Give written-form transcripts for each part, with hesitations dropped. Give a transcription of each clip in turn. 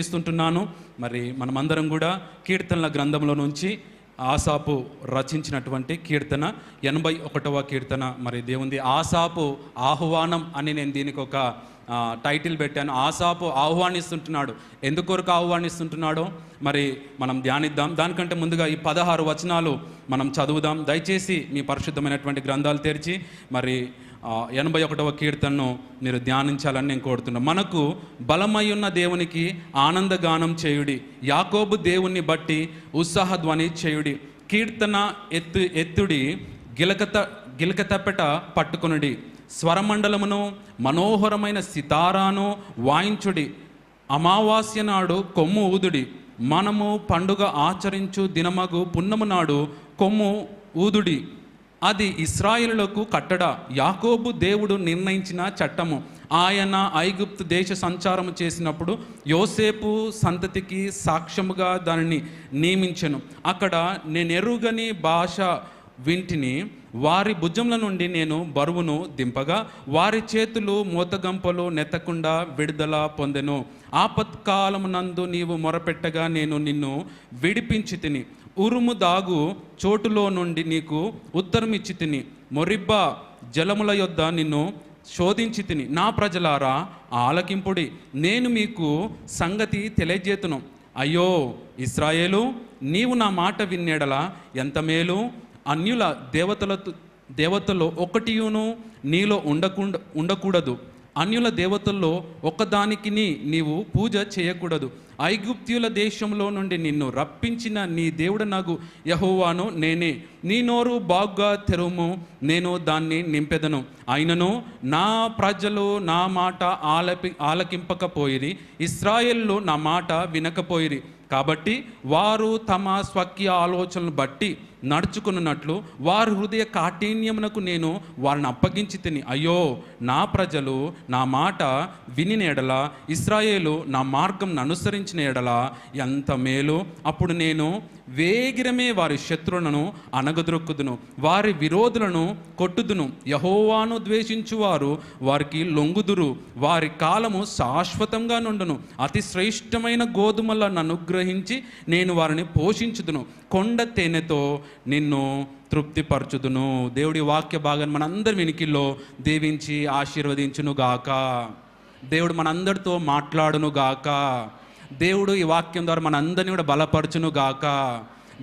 ఇస్తుంటున్నాను. మరి మనమందరం కూడా కీర్తనల గ్రంథంలో నుంచి ఆసాపు రచించినటువంటి కీర్తన 81వ కీర్తన, మరి దేవుంది ఆసాపు ఆహ్వానం అని నేను దీనికి ఒక టైటిల్ పెట్టాను. ఆసాపు ఆహ్వానిస్తుంటున్నాడు. ఎందుకొరకు ఆహ్వానిస్తుంటున్నాడో మరి మనం ధ్యానిద్దాం. దానికంటే ముందుగా ఈ 16 వచనాలు మనం చదువుదాం. దయచేసి మీ పరిశుద్ధమైనటువంటి గ్రంథాలు తెరిచి మరి 81వ కీర్తనను మీరు ధ్యానించాలని నేను కోరుతున్నాను. మనకు బలమయ్యున్న దేవునికి ఆనందగానం చేయుడి, యాకోబు దేవుణ్ణి బట్టి ఉత్సాహధ్వని చేయుడి. కీర్తన ఎత్తుడి, గిలకతపెట పట్టుకొనుడి, స్వరమండలమును మనోహరమైన సితారాను వాయించుడి. అమావాస్య నాడు కొమ్ము ఊదుడి, మనము పండుగ ఆచరించు దినమగు పున్నము నాడు కొమ్ము ఊదుడి. అది ఇశ్రాయేలులకు కట్టడ, యాకోబు దేవుడు నిర్ణయించిన చట్టము. ఆయన ఐగుప్తు దేశ సంచారము చేసినప్పుడు యోసేపు సంతతికి సాక్ష్యముగా దానిని నియమించెను. అక్కడ నేనెరుగని భాష వింటిని, వారి భుజముల నుండి నేను బరువును దింపగా వారి చేతులు మూతగంపలు నెత్తకుండా విడుదల పొందెను. ఆపత్కాలమునందు నీవు మొరపెట్టగా నేను నిన్ను విడిపించి తిని, ఉరుము దాగు చోటులో నుండి నీకు ఉత్తరమిచ్చి తిని, మొరిబ్బా జలముల యొద్ద నిన్ను శోధించి తిని. నా ప్రజలారా ఆలకింపుడి, నేను మీకు సంగతి తెలియజేతును. అయ్యో ఇశ్రాయేలు, నీవు నా మాట వినేడలా ఎంత మేలు. అన్యుల దేవతలో ఒకటియును నీలో ఉండకూడదు. అన్యుల దేవతల్లో ఒక్కదానికి నీవు పూజ చేయకూడదు. ఐగుప్త్యుల దేశంలో నుండి నిన్ను రప్పించిన నీ దేవుడు నాకు యెహోవాను నేనే. నీ నోరు బాగుగా తెరుము, నేను దాన్ని నింపెదను. అయినను నా ప్రజలు నా మాట ఆలకింపకపోయిరి, ఇశ్రాయేలు నా మాట వినకపోయిరి. కాబట్టి వారు తమ స్వకీయ ఆలోచనలు బట్టి నడుచుకున్నట్లు వారి హృదయ కాఠిన్యమునకు నేను వారిని అప్పగించి తిని. అయ్యో నా ప్రజలు నా మాట వినిన ఎడల, ఇశ్రాయేలు నా మార్గం అనుసరించిన ఎడల ఎంత మేలు. అప్పుడు నేను వేగిరమే వారి శత్రువులను అనగదొరుకుదును, వారి విరోధులను కొట్టుదును. యెహోవాను ద్వేషించువారు వారికి లొంగుదురు, వారి కాలము శాశ్వతంగా నుండును. అతి శ్రేష్టమైన గోధుమలను అనుగ్రహించి నేను వారిని పోషించుదును, కొండ తేనెతో నిన్ను తృప్తిపరచుదును. దేవుడి వాక్య భాగాన్ని మనందరి వెనుకల్లో దీవించి ఆశీర్వదించును గాక. దేవుడు మనందరితో మాట్లాడును గాక. దేవుడు ఈ వాక్యం ద్వారా మనందరినీ కూడా బలపరచును గాక.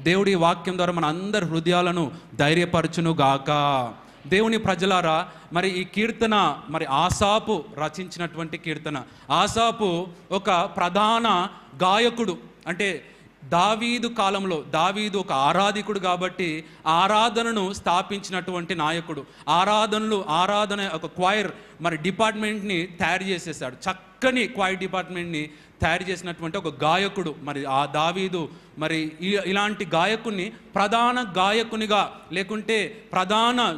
దేవుడు ఈ వాక్యం ద్వారా మన అందరి హృదయాలను ధైర్యపరచును గాక. దేవుని ప్రజలారా, మరి ఈ కీర్తన మరి ఆసాపు రచించినటువంటి కీర్తన. ఆసాపు ఒక ప్రధాన గాయకుడు. అంటే దావీదు కాలంలో, దావీదు ఒక ఆరాధికుడు కాబట్టి ఆరాధనను స్థాపించినటువంటి నాయకుడు. ఆరాధన ఒక క్వైర్ మరి డిపార్ట్మెంట్ని తయారు చేసేసాడు. చక్కని క్వైర్ డిపార్ట్మెంట్ని తయారు చేసినటువంటి ఒక గాయకుడు. మరి ఆ దావీదు మరి ఇలాంటి గాయకుని ప్రధాన గాయకునిగా, లేకుంటే ప్రధాన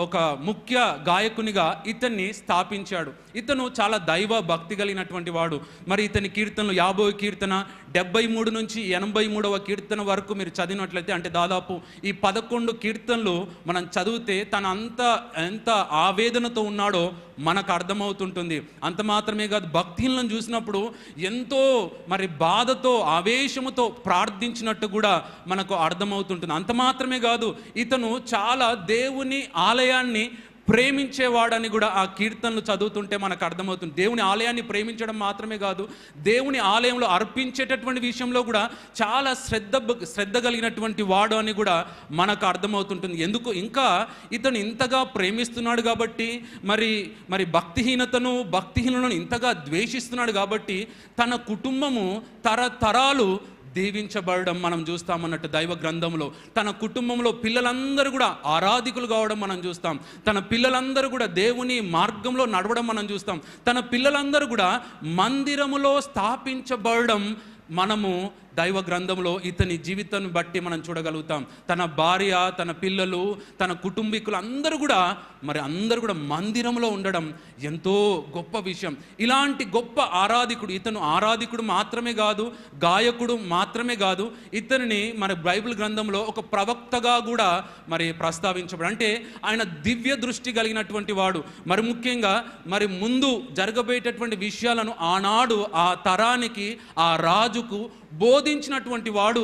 ఒక ముఖ్య గాయకునిగా ఇతన్ని స్థాపించాడు. ఇతను చాలా దైవ భక్తి కలిగినటువంటి వాడు. మరి ఇతని కీర్తనలు 50వ కీర్తన 73 నుంచి 83వ కీర్తన వరకు మీరు చదివినట్లయితే, అంటే దాదాపు ఈ 11 కీర్తనలు మనం చదివితే తన ఎంత ఆవేదనతో ఉన్నాడో మనకు అర్థమవుతుంటుంది. అంత మాత్రమే కాదు, భక్తులను చూసినప్పుడు ఎంతో మరి బాధతో ఆవేశముతో ప్రార్థించినట్టు కూడా మనకు అర్థమవుతుంటుంది. అంత మాత్రమే కాదు, ఇతను చాలా దేవుని ఆలయాన్ని ప్రేమించేవాడని కూడా ఆ కీర్తనలు చదువుతుంటే మనకు అర్థమవుతుంది. దేవుని ఆలయాన్ని ప్రేమించడం మాత్రమే కాదు, దేవుని ఆలయంలో అర్పించేటటువంటి విషయంలో కూడా చాలా శ్రద్ధ కలిగినటువంటి వాడు అని కూడా మనకు అర్థమవుతుంటుంది. ఎందుకు ఇంకా ఇతను ఇంతగా ప్రేమిస్తున్నాడు కాబట్టి, మరి భక్తిహీనులను ఇంతగా ద్వేషిస్తున్నాడు కాబట్టి తన కుటుంబము తరతరాలు దీవించబడడం మనం చూస్తామన్నట్టు దైవ గ్రంథంలో. తన కుటుంబంలో పిల్లలందరూ కూడా ఆరాధికులు కావడం మనం చూస్తాం. తన పిల్లలందరూ కూడా దేవుని మార్గంలో నడవడం మనం చూస్తాం. తన పిల్లలందరూ కూడా మందిరములో స్థాపించబడడం మనము దైవ గ్రంథంలో ఇతని జీవితాన్ని బట్టి మనం చూడగలుగుతాం. తన భార్య, తన పిల్లలు, తన కుటుంబీకులు అందరూ కూడా మందిరంలో ఉండడం ఎంతో గొప్ప విషయం. ఇలాంటి గొప్ప ఆరాధికుడు, ఇతను ఆరాధికుడు మాత్రమే కాదు, గాయకుడు మాత్రమే కాదు, ఇతనిని మన బైబిల్ గ్రంథంలో ఒక ప్రవక్తగా కూడా మరి ప్రస్తావించబడు. అంటే ఆయన దివ్య దృష్టి కలిగినటువంటి వాడు. మరి ముఖ్యంగా మరి ముందు జరగబోయేటటువంటి విషయాలను ఆనాడు ఆ తరానికి, ఆ రాజుకు బోధించినటువంటి వాడు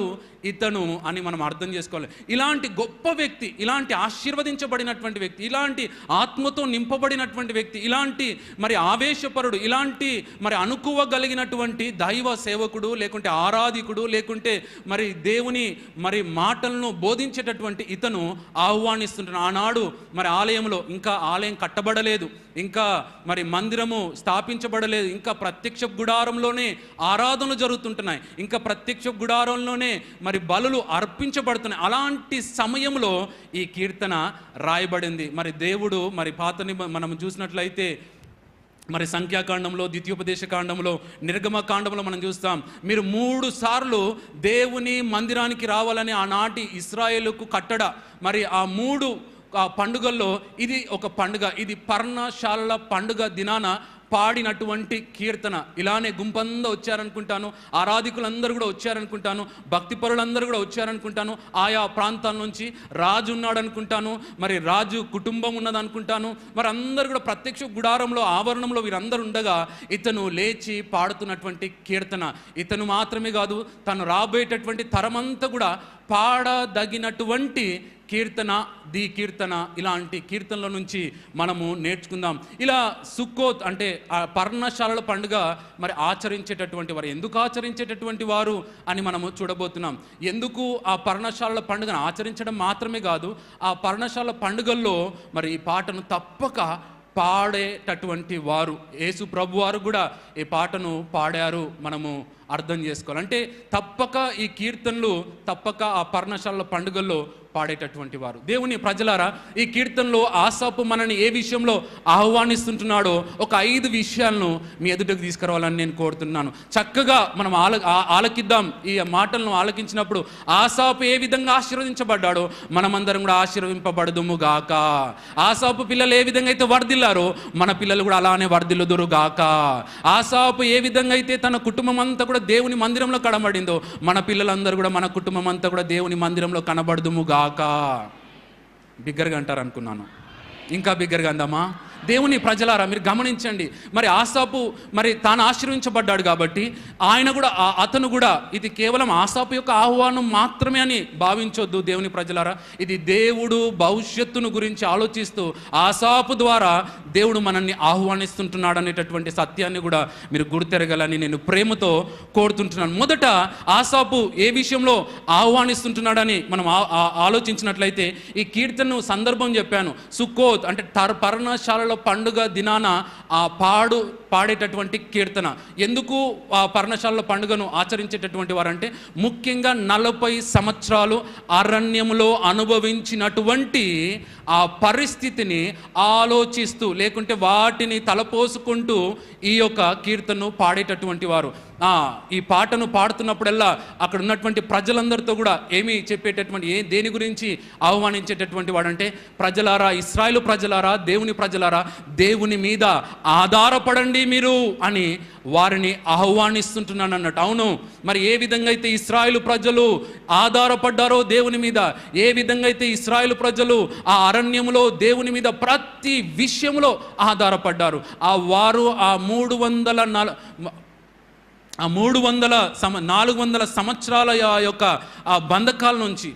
ఇతను అని మనం అర్థం చేసుకోవాలి. ఇలాంటి గొప్ప వ్యక్తి, ఇలాంటి ఆశీర్వదించబడినటువంటి వ్యక్తి, ఇలాంటి ఆత్మతో నింపబడినటువంటి వ్యక్తి, ఇలాంటి మరి ఆవేశపరుడు, ఇలాంటి మరి అనుకువగలిగినటువంటి దైవ సేవకుడు, లేకుంటే ఆరాధికుడు, లేకుంటే మరి దేవుని మరి మాటలను బోధించేటటువంటి ఇతను ఆహ్వానిస్తుంటున్నాడు. ఆనాడు మరి ఆలయంలో ఇంకా ఆలయం కట్టబడలేదు, ఇంకా మరి మందిరము స్థాపించబడలేదు, ఇంకా ప్రత్యక్ష గుడారంలోనే ఆరాధనలు జరుగుతుంటున్నాయి, ఇంకా ప్రత్యక్ష గుడారంలోనే మరి బలులు అర్పించబడుతున్నాయి. అలాంటి సమయంలో ఈ కీర్తన రాయబడింది. మరి దేవుడు మరి పాతని మనం చూసినట్లయితే మరి సంఖ్యాకాండంలో, ద్వితీయోపదేశ కాండంలో, నిర్గమకాండంలో మనం చూస్తాం. మీరు 3 సార్లు దేవుని మందిరానికి రావాలని ఆనాటి ఇశ్రాయేలుకు కట్టడ. మరి ఆ 3 పండుగల్లో ఇది ఒక పండుగ. ఇది పర్ణశాలల పండుగ దినాన పాడినటువంటి కీర్తన. ఇలానే గుంపంతా వచ్చారనుకుంటాను, ఆరాధికులందరూ కూడా వచ్చారనుకుంటాను, భక్తిపరులందరూ కూడా వచ్చారనుకుంటాను, ఆయా ప్రాంతాల నుంచి రాజు ఉన్నాడు అనుకుంటాను, మరి రాజు కుటుంబం ఉన్నదనుకుంటాను. మరి అందరూ కూడా ప్రత్యక్ష గుడారంలో, ఆవరణంలో వీరందరూ ఉండగా ఇతను లేచి పాడుతున్నటువంటి కీర్తన. ఇతను మాత్రమే కాదు, తను రాబోయేటటువంటి తరమంతా కూడా పాడదగినటువంటి కీర్తన, ది కీర్తన. ఇలాంటి కీర్తనల నుంచి మనము నేర్చుకుందాం. ఇలా సుక్కోత్ అంటే ఆ పర్ణశాలల పండుగ మరి ఆచరించేటటువంటి వారు, ఎందుకు ఆచరించేటటువంటి వారు అని మనము చూడబోతున్నాం. ఎందుకు ఆ పర్ణశాలల పండుగను ఆచరించడం మాత్రమే కాదు, ఆ పర్ణశాల పండుగల్లో మరి ఈ పాటను తప్పక పాడేటటువంటి వారు. యేసు ప్రభు వారు కూడా ఈ పాటను పాడారు, మనము అర్థం చేసుకోవాలి. అంటే తప్పక ఈ కీర్తనలు తప్పక ఆ పర్ణశాలల పండుగల్లో పాడేటటువంటి వారు. దేవుని ప్రజలారా, ఈ కీర్తనలో ఆసాపు మనని ఏ విషయంలో ఆహ్వానిస్తుంటున్నాడో ఒక 5 విషయాలను మీ ఎదుటకు తీసుకురావాలని నేను కోరుతున్నాను. చక్కగా మనం ఆలకిద్దాం. ఈ మాటలను ఆలకించినప్పుడు ఆసాపు ఏ విధంగా ఆశీర్వదించబడ్డాడో మనమందరం కూడా ఆశీర్వదింపబడదుము గాక. ఆసాపు పిల్లలు ఏ విధంగా అయితే వర్ధిల్లారో మన పిల్లలు కూడా అలానే వర్ధిల్లుదురు గాక. ఆసాపు ఏ విధంగా అయితే తన కుటుంబం అంతా కూడా దేవుని మందిరంలో కనబడిందో మన పిల్లలందరూ కూడా, మన కుటుంబం అంతా కూడా దేవుని మందిరంలో కనబడదుము గాక. బిగ్గరగా అంటారు అనుకున్నాను, ఇంకా బిగ్గరగా అందామా? దేవుని ప్రజలారా, మీరు గమనించండి. మరి ఆసాపు మరి తాను ఆశీర్వించబడ్డాడు కాబట్టి అతను కూడా ఇది కేవలం ఆసాపు యొక్క ఆహ్వానం మాత్రమే అని భావించొద్దు. దేవుని ప్రజలారా, ఇది దేవుడు భవిష్యత్తును గురించి ఆలోచిస్తూ ఆసాపు ద్వారా దేవుడు మనల్ని ఆహ్వానిస్తుంటున్నాడు అనేటటువంటి సత్యాన్ని కూడా మీరు గుర్తెరగాలని నేను ప్రేమతో కోరుతుంటున్నాను. మొదట ఆసాపు ఏ విషయంలో ఆహ్వానిస్తుంటున్నాడని మనం ఆలోచించినట్లయితే, ఈ కీర్తనను సందర్భం చెప్పాను. సుక్కోత్ అంటే పర్ణశాల పండుగ దినాన ఆ పాడేటటువంటి కీర్తన. ఎందుకు ఆ పర్ణశాల పండుగను ఆచరించేటటువంటి వారంటే, ముఖ్యంగా 40 సంవత్సరాలు అరణ్యంలో అనుభవించినటువంటి ఆ పరిస్థితిని ఆలోచిస్తూ, లేకుంటే వాటిని తలపోసుకుంటూ ఈ యొక్క కీర్తనను పాడేటటువంటి వారు. ఈ పాటను పాడుతున్నప్పుడల్లా అక్కడ ఉన్నటువంటి ప్రజలందరితో కూడా ఏమి చెప్పేటటువంటి, దేని గురించి ఆహ్వానించేటటువంటి వాడంటే, ప్రజలారా, ఇశ్రాయేలు ప్రజలారా, దేవుని ప్రజలారా, దేవుని మీద ఆధారపడండి మీరు అని వారిని ఆహ్వానిస్తుంటున్నాను అన్నట్టు. అవును, మరి ఏ విధంగా అయితే ఇశ్రాయేలు ప్రజలు ఆధారపడ్డారో దేవుని మీద, ఏ విధంగా అయితే ఇశ్రాయేలు ప్రజలు ఆ అరణ్యంలో దేవుని మీద ప్రతి విషయంలో ఆధారపడ్డారు, వారు ఆ 400 సంవత్సరాల యొక్క ఆ బంధకాల నుంచి,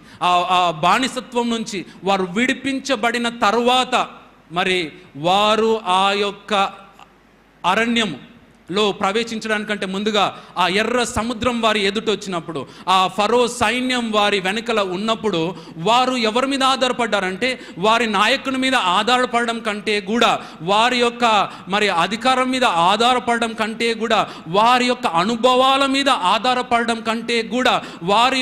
ఆ బానిసత్వం నుంచి వారు విడిపించబడిన తరువాత మరి వారు ఆ యొక్క అరణ్యంలో ప్రవేశించడానికంటే ముందుగా ఆ ఎర్ర సముద్రం వారి ఎదుటొచ్చినప్పుడు, ఆ ఫరో సైన్యం వారి వెనుకల ఉన్నప్పుడు వారు ఎవరి మీద ఆధారపడ్డారంటే, వారి నాయకుని మీద ఆధారపడడం కంటే కూడా, వారి యొక్క మరి అధికారం మీద ఆధారపడడం కంటే కూడా, వారి యొక్క అనుభవాల మీద ఆధారపడడం కంటే కూడా, వారి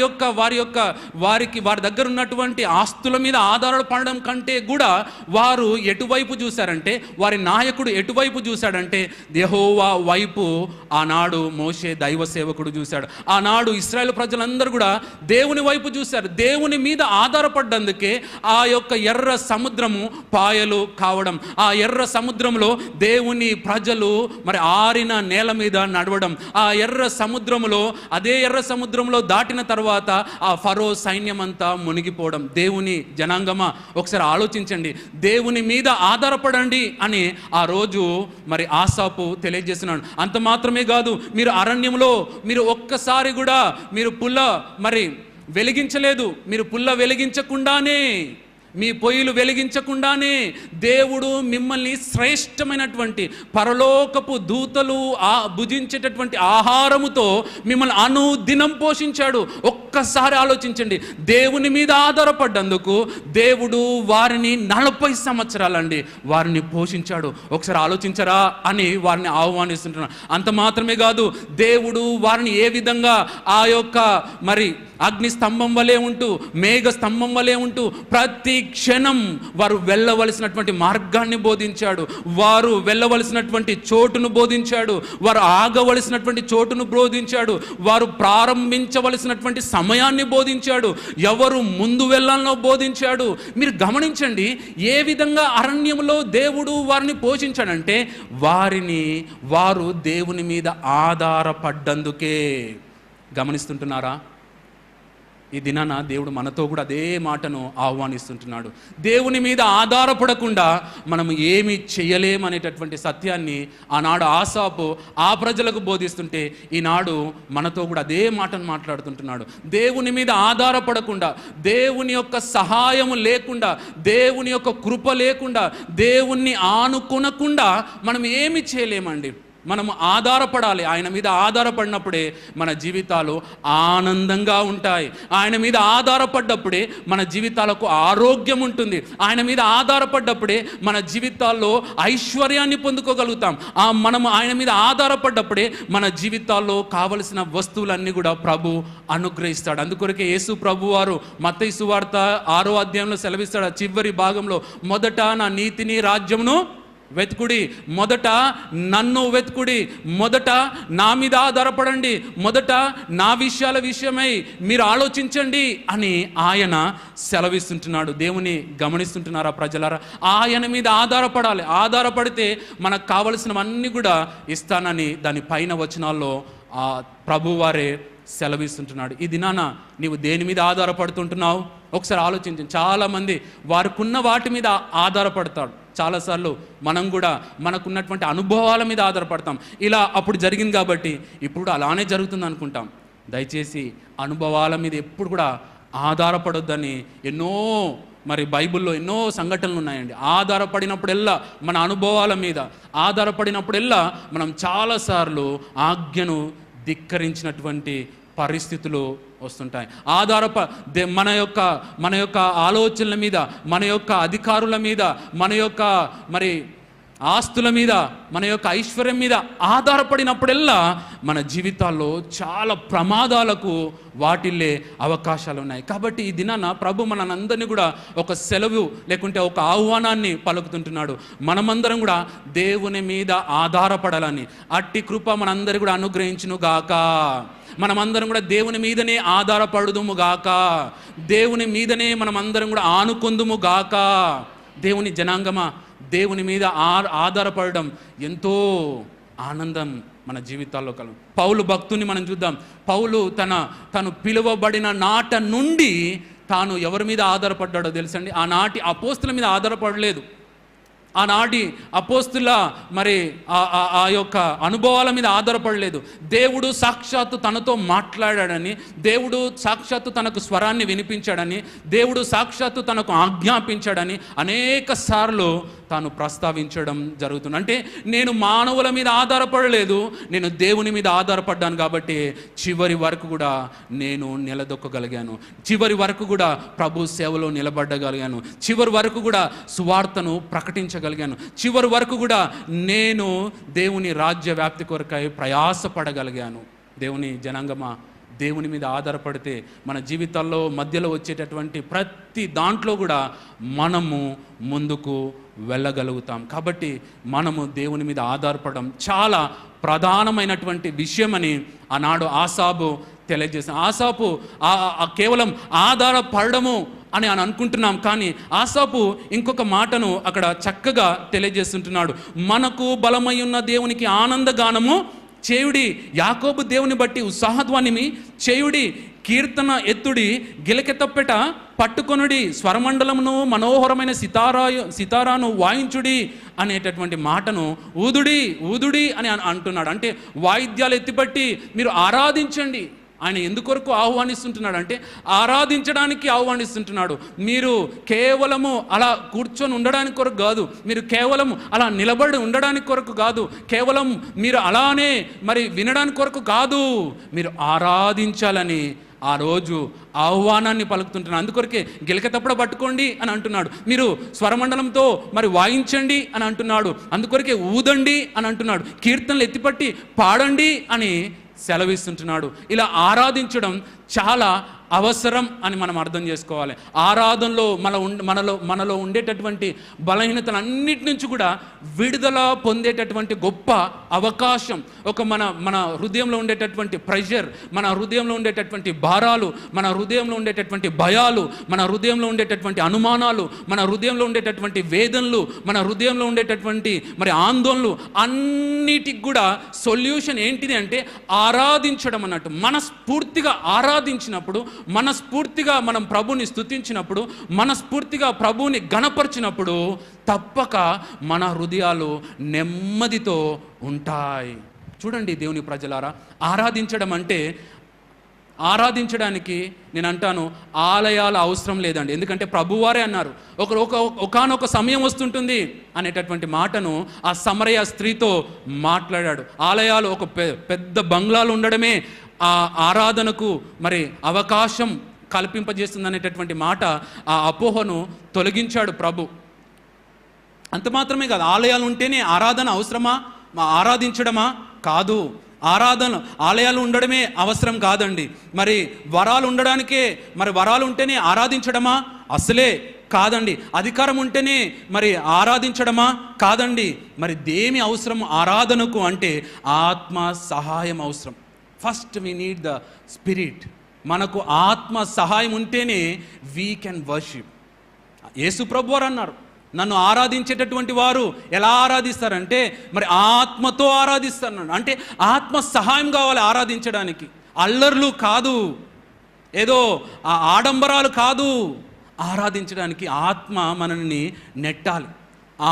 దగ్గర ఉన్నటువంటి ఆస్తుల మీద ఆధారపడడం కంటే కూడా వారు ఎటువైపు చూశారంటే, వారి నాయకుడు ఎటువైపు చూశాడంటే, యెహోవా వైపు ఆనాడు మోషే దైవ సేవకుడు చూశాడు. ఆనాడు ఇశ్రాయేలు ప్రజలందరూ కూడా దేవుని వైపు చూశారు. దేవుని మీద ఆధారపడ్డందుకే ఆ యొక్క ఎర్ర సముద్రము పాయలు కావడం, ఆ ఎర్ర సముద్రంలో దేవుని ప్రజలు మరి ఆరిన నేల మీద నడవడం, ఆ ఎర్ర సముద్రములో అదే ఎర్ర సముద్రంలో దాటిన తర్వాత ఆ ఫరో సైన్యం అంతా మునిగిపోవడం. దేవుని జనాంగమా, ఒకసారి ఆలోచించండి. దేవుని మీద ఆధారపడండి అని ఆ రోజు మరి ఆసాపు తెలియజేస్తున్నాడు. అంత మాత్రమే కాదు, మీరు అరణ్యంలో మీరు ఒక్కసారి కూడా మీరు పుల్ల మరి వెలిగించలేదు. మీరు పుల్ల వెలిగించకుండానే, మీ పొయ్యిలు వెలిగించకుండానే దేవుడు మిమ్మల్ని శ్రేష్టమైనటువంటి పరలోకపు దూతలు భుజించేటటువంటి ఆహారముతో మిమ్మల్ని అనుదినం పోషించాడు. ఒక్కసారి ఆలోచించండి. దేవుని మీద ఆధారపడ్డందుకు దేవుడు వారిని 40 సంవత్సరాలండి వారిని పోషించాడు. ఒకసారి ఆలోచించరా అని వారిని ఆహ్వానిస్తుంటున్నాడు. అంత మాత్రమే కాదు, దేవుడు వారిని ఏ విధంగా ఆ యొక్క మరి అగ్ని స్తంభం వలె ఉంటూ, మేఘ స్తంభం వలె ఉంటూ ప్రతి క్షణం వారు వెళ్ళవలసినటువంటి మార్గాన్ని బోధించాడు. వారు వెళ్ళవలసినటువంటి చోటును బోధించాడు. వారు ఆగవలసినటువంటి చోటును బోధించాడు. వారు ప్రారంభించవలసినటువంటి సమయాన్ని బోధించాడు. ఎవరు ముందు వెళ్ళాలనో బోధించాడు. మీరు గమనించండి, ఏ విధంగా అరణ్యంలో దేవుడు వారిని పోషించాడంటే వారు దేవుని మీద ఆధారపడ్డందుకే. గమనిస్తుంటున్నారా? ఈ దినాన దేవుడు మనతో కూడా అదే మాటను ఆహ్వానిస్తుంటున్నాడు. దేవుని మీద ఆధారపడకుండా మనం ఏమి చేయలేమనేటటువంటి సత్యాన్ని ఆనాడు ఆసాపు ఆ ప్రజలకు బోధిస్తుంటే, ఈనాడు మనతో కూడా అదే మాటను మాట్లాడుతుంటున్నాడు. దేవుని మీద ఆధారపడకుండా, దేవుని యొక్క సహాయము లేకుండా, దేవుని యొక్క కృప లేకుండా, దేవుణ్ణి ఆనుకొనకుండా మనం ఏమి చేయలేమండి. మనం ఆధారపడాలి. ఆయన మీద ఆధారపడినప్పుడే మన జీవితాలు ఆనందంగా ఉంటాయి. ఆయన మీద ఆధారపడ్డప్పుడే మన జీవితాలకు ఆరోగ్యం ఉంటుంది. ఆయన మీద ఆధారపడ్డప్పుడే మన జీవితాల్లో ఐశ్వర్యాన్ని పొందుకోగలుగుతాం. మనం ఆయన మీద ఆధారపడ్డప్పుడే మన జీవితాల్లో కావలసిన వస్తువులన్నీ కూడా ప్రభు అనుగ్రహిస్తాడు. అందుకొరకే యేసు ప్రభు వారు మత్తయి సువార్త 6వ అధ్యాయంలో సెలవిస్తాడు. చివరి భాగంలో, మొదట నా నీతిని రాజ్యమును వెతుకుడి, మొదట నన్ను వెతుకుడి, మొదట నా మీద ఆధారపడండి, మొదట నా విషయాల విషయమై మీరు ఆలోచించండి అని ఆయన సెలవిస్తుంటున్నాడు. దేవుని గమనిస్తుంటున్నారా ప్రజలారా? ఆయన మీద ఆధారపడాలి. ఆధారపడితే మనకు కావలసినవన్నీ కూడా ఇస్తానని దాని పైన వచనాల్లో ఆ ప్రభువారే సెలవిస్తుంటున్నాడు. ఈ దినాన నీవు దేని మీద ఆధారపడుతుంటున్నావు? ఒకసారి ఆలోచించండి. చాలామంది వారికున్న వాటి మీద ఆధారపడతాడు. చాలాసార్లు మనం కూడా మనకున్నటువంటి అనుభవాల మీద ఆధారపడతాం. ఇలా అప్పుడు జరిగింది కాబట్టి ఇప్పుడు అలానే జరుగుతుంది అనుకుంటాం. దయచేసి అనుభవాల మీద ఎప్పుడు కూడా ఆధారపడొద్దని ఎన్నో మరి బైబిల్లో ఎన్నో సంఘటనలు ఉన్నాయండి. ఆధారపడినప్పుడెల్లా, మన అనుభవాల మీద ఆధారపడినప్పుడెల్లా మనం చాలాసార్లు ఆజ్ఞను ధిక్కరించినటువంటి పరిస్థితులు వస్తుంటాయి. మన యొక్క ఆలోచనల మీద, మన యొక్క అధికారుల మీద, మన యొక్క మరి ఆస్తుల మీద, మన యొక్క ఐశ్వర్యం మీద ఆధారపడినప్పుడెల్లా మన జీవితాల్లో చాలా ప్రమాదాలకు వాటిల్లే అవకాశాలు ఉన్నాయి. కాబట్టి ఈ దినాన ప్రభు మనందరినీ కూడా ఒక సెలవు లేకుంటే ఒక ఆహ్వానాన్ని పలుకుతుంటున్నాడు. మనమందరం కూడా దేవుని మీద ఆధారపడాలని అట్టి కృప మనందరి కూడా అనుగ్రహించును గాక. మనమందరం కూడా దేవుని మీదనే ఆధారపడుదుము గాక. దేవుని మీదనే మనమందరం కూడా ఆనుకొందుము గాక. దేవుని జనాంగమా, దేవుని మీద ఆధారపడడం ఎంతో ఆనందం మన జీవితాల్లో కలుగు. పౌలు భక్తుని మనం చూద్దాం. పౌలు తను పిలువబడిన నాట నుండి తాను ఎవరి మీద ఆధారపడ్డాడో తెలుసండి? ఆనాటి అపోస్తుల మీద ఆధారపడలేదు. ఆనాటి అపోస్తుల మరి ఆ యొక్క అనుభవాల మీద ఆధారపడలేదు. దేవుడు సాక్షాత్తు తనతో మాట్లాడాడని, దేవుడు సాక్షాత్తు తనకు స్వరాన్ని వినిపించాడని, దేవుడు సాక్షాత్తు తనకు ఆజ్ఞాపించాడని అనేక సార్లు తాను ప్రస్తావించడం జరుగుతుంది. అంటే నేను మానవుల మీద ఆధారపడలేదు, నేను దేవుని మీద ఆధారపడ్డాను కాబట్టి చివరి వరకు కూడా నేను నిలదొక్కగలిగాను. చివరి వరకు కూడా ప్రభు సేవలో నిలబడగలిగాను. చివరి వరకు కూడా సువార్తను ప్రకటించగలిగాను. చివరి వరకు కూడా నేను దేవుని రాజ్య వ్యాప్తి కొరకై ప్రయాసపడగలిగాను. దేవుని జనాంగమా, దేవుని మీద ఆధారపడితే మన జీవితాల్లో మధ్యలో వచ్చేటటువంటి ప్రతి దాంట్లో కూడా మనము ముందుకు వెళ్ళగలుగుతాం. కాబట్టి మనము దేవుని మీద ఆధారపడడం చాలా ప్రధానమైనటువంటి విషయమని ఆనాడు ఆసాబు తెలియజేసిన. ఆసాపు కేవలం ఆధారపడము అని అనుకుంటున్నాం, కానీ ఆసాపు ఇంకొక మాటను అక్కడ చక్కగా తెలియజేస్తుంటున్నాడు. మనకు బలమై ఉన్న దేవునికి ఆనందగానము చేయుడి, యాకోబు దేవుని బట్టి ఉత్సాహధ్వనిమి చేయుడి, కీర్తన ఎత్తుడి, గిలకెత్తపెట పట్టుకొనుడి, స్వరమండలమును మనోహరమైన సితారాను వాయించుడి అనేటటువంటి మాటను ఊదుడి అని అంటున్నాడు. అంటే వాయిద్యాలు ఎత్తిపట్టి మీరు ఆరాధించండి. ఆయన ఎందుకొరకు ఆహ్వానిస్తుంటున్నాడు అంటే ఆరాధించడానికి ఆహ్వానిస్తుంటున్నాడు. మీరు కేవలము అలా కూర్చొని ఉండడానికి కొరకు కాదు, మీరు కేవలం అలా నిలబడి ఉండడానికి కొరకు కాదు, కేవలం మీరు అలానే మరి వినడానికి కొరకు కాదు, మీరు ఆరాధించాలని ఆ రోజు ఆహ్వానాన్ని పలుకుతుంటున్నాడు. అందుకొరకే గిలకెత్తపడ పట్టుకోండి అని అంటున్నాడు. మీరు స్వరమండలంతో మరి వాయించండి అని అంటున్నాడు. అందుకొరకే ఊదండి అని అంటున్నాడు. కీర్తనలు ఎత్తిపట్టి పాడండి అని సెలవిస్తుంటున్నాడు. ఇలా ఆరాధించడం చాలా అవసరం అని మనం అర్థం చేసుకోవాలి. ఆరాధనలో మనలో ఉండేటటువంటి బలహీనతలన్నిటి నుంచి కూడా విడుదల పొందేటటువంటి గొప్ప అవకాశం. మన హృదయంలో ఉండేటటువంటి ప్రెషర్, మన హృదయంలో ఉండేటటువంటి భారాలు, మన హృదయంలో ఉండేటటువంటి భయాలు, మన హృదయంలో ఉండేటటువంటి అనుమానాలు, మన హృదయంలో ఉండేటటువంటి వేదనలు, మన హృదయంలో ఉండేటటువంటి మరి ఆందోళనలు అన్నిటికి కూడా సొల్యూషన్ ఏంటిది అంటే ఆరాధించడం అన్నట్టు. మనస్ఫూర్తిగా ఆరాధించినప్పుడు, మనస్ఫూర్తిగా మనం ప్రభుని స్తుతించినప్పుడు, మనస్ఫూర్తిగా ప్రభుని గణపరిచినప్పుడు తప్పక మన హృదయాలు నెమ్మదితో ఉంటాయి. చూడండి దేవుని ప్రజలారా, ఆరాధించడానికి నేను అంటాను ఆలయాల అవసరం లేదండి. ఎందుకంటే ప్రభువారే అన్నారు, ఒకానొక సమయం వస్తుంటుంది అనేటటువంటి మాటను ఆ సమరయ స్త్రీతో మాట్లాడాడు. ఆలయాలు ఒక పెద్ద బంగ్లాలు ఉండడమే ఆ ఆరాధనకు మరి అవకాశం కల్పింపజేస్తుంది అనేటటువంటి మాట, ఆ అపోహను తొలగించాడు ప్రభు. అంత మాత్రమే కాదు, ఆలయాలు ఉంటేనే ఆరాధన అవసరమా, ఆరాధించడమా? కాదు. ఆలయాలు ఉండడమే అవసరం కాదండి. మరి వరాలు ఉండడానికే, మరి వరాలు ఉంటేనే ఆరాధించడమా? అసలే కాదండి. అధికారం ఉంటేనే మరి ఆరాధించడమా? కాదండి. మరి దేమి అవసరం ఆరాధనకు అంటే ఆత్మ సహాయం అవసరం. First we need the spirit. మనకు ఆత్మ సహాయం ఉంటేనే వీ కెన్ వర్షిప్. యేసు ప్రభు వారు అన్నారు, నన్ను ఆరాధించేటటువంటి వారు ఎలా ఆరాధిస్తారంటే మరి ఆత్మతో ఆరాధిస్తారు. అంటే ఆత్మ సహాయం కావాలి ఆరాధించడానికి. అల్లర్లు కాదు, ఏదో ఆడంబరాలు కాదు. ఆరాధించడానికి ఆత్మ మనల్ని నెట్టాలి,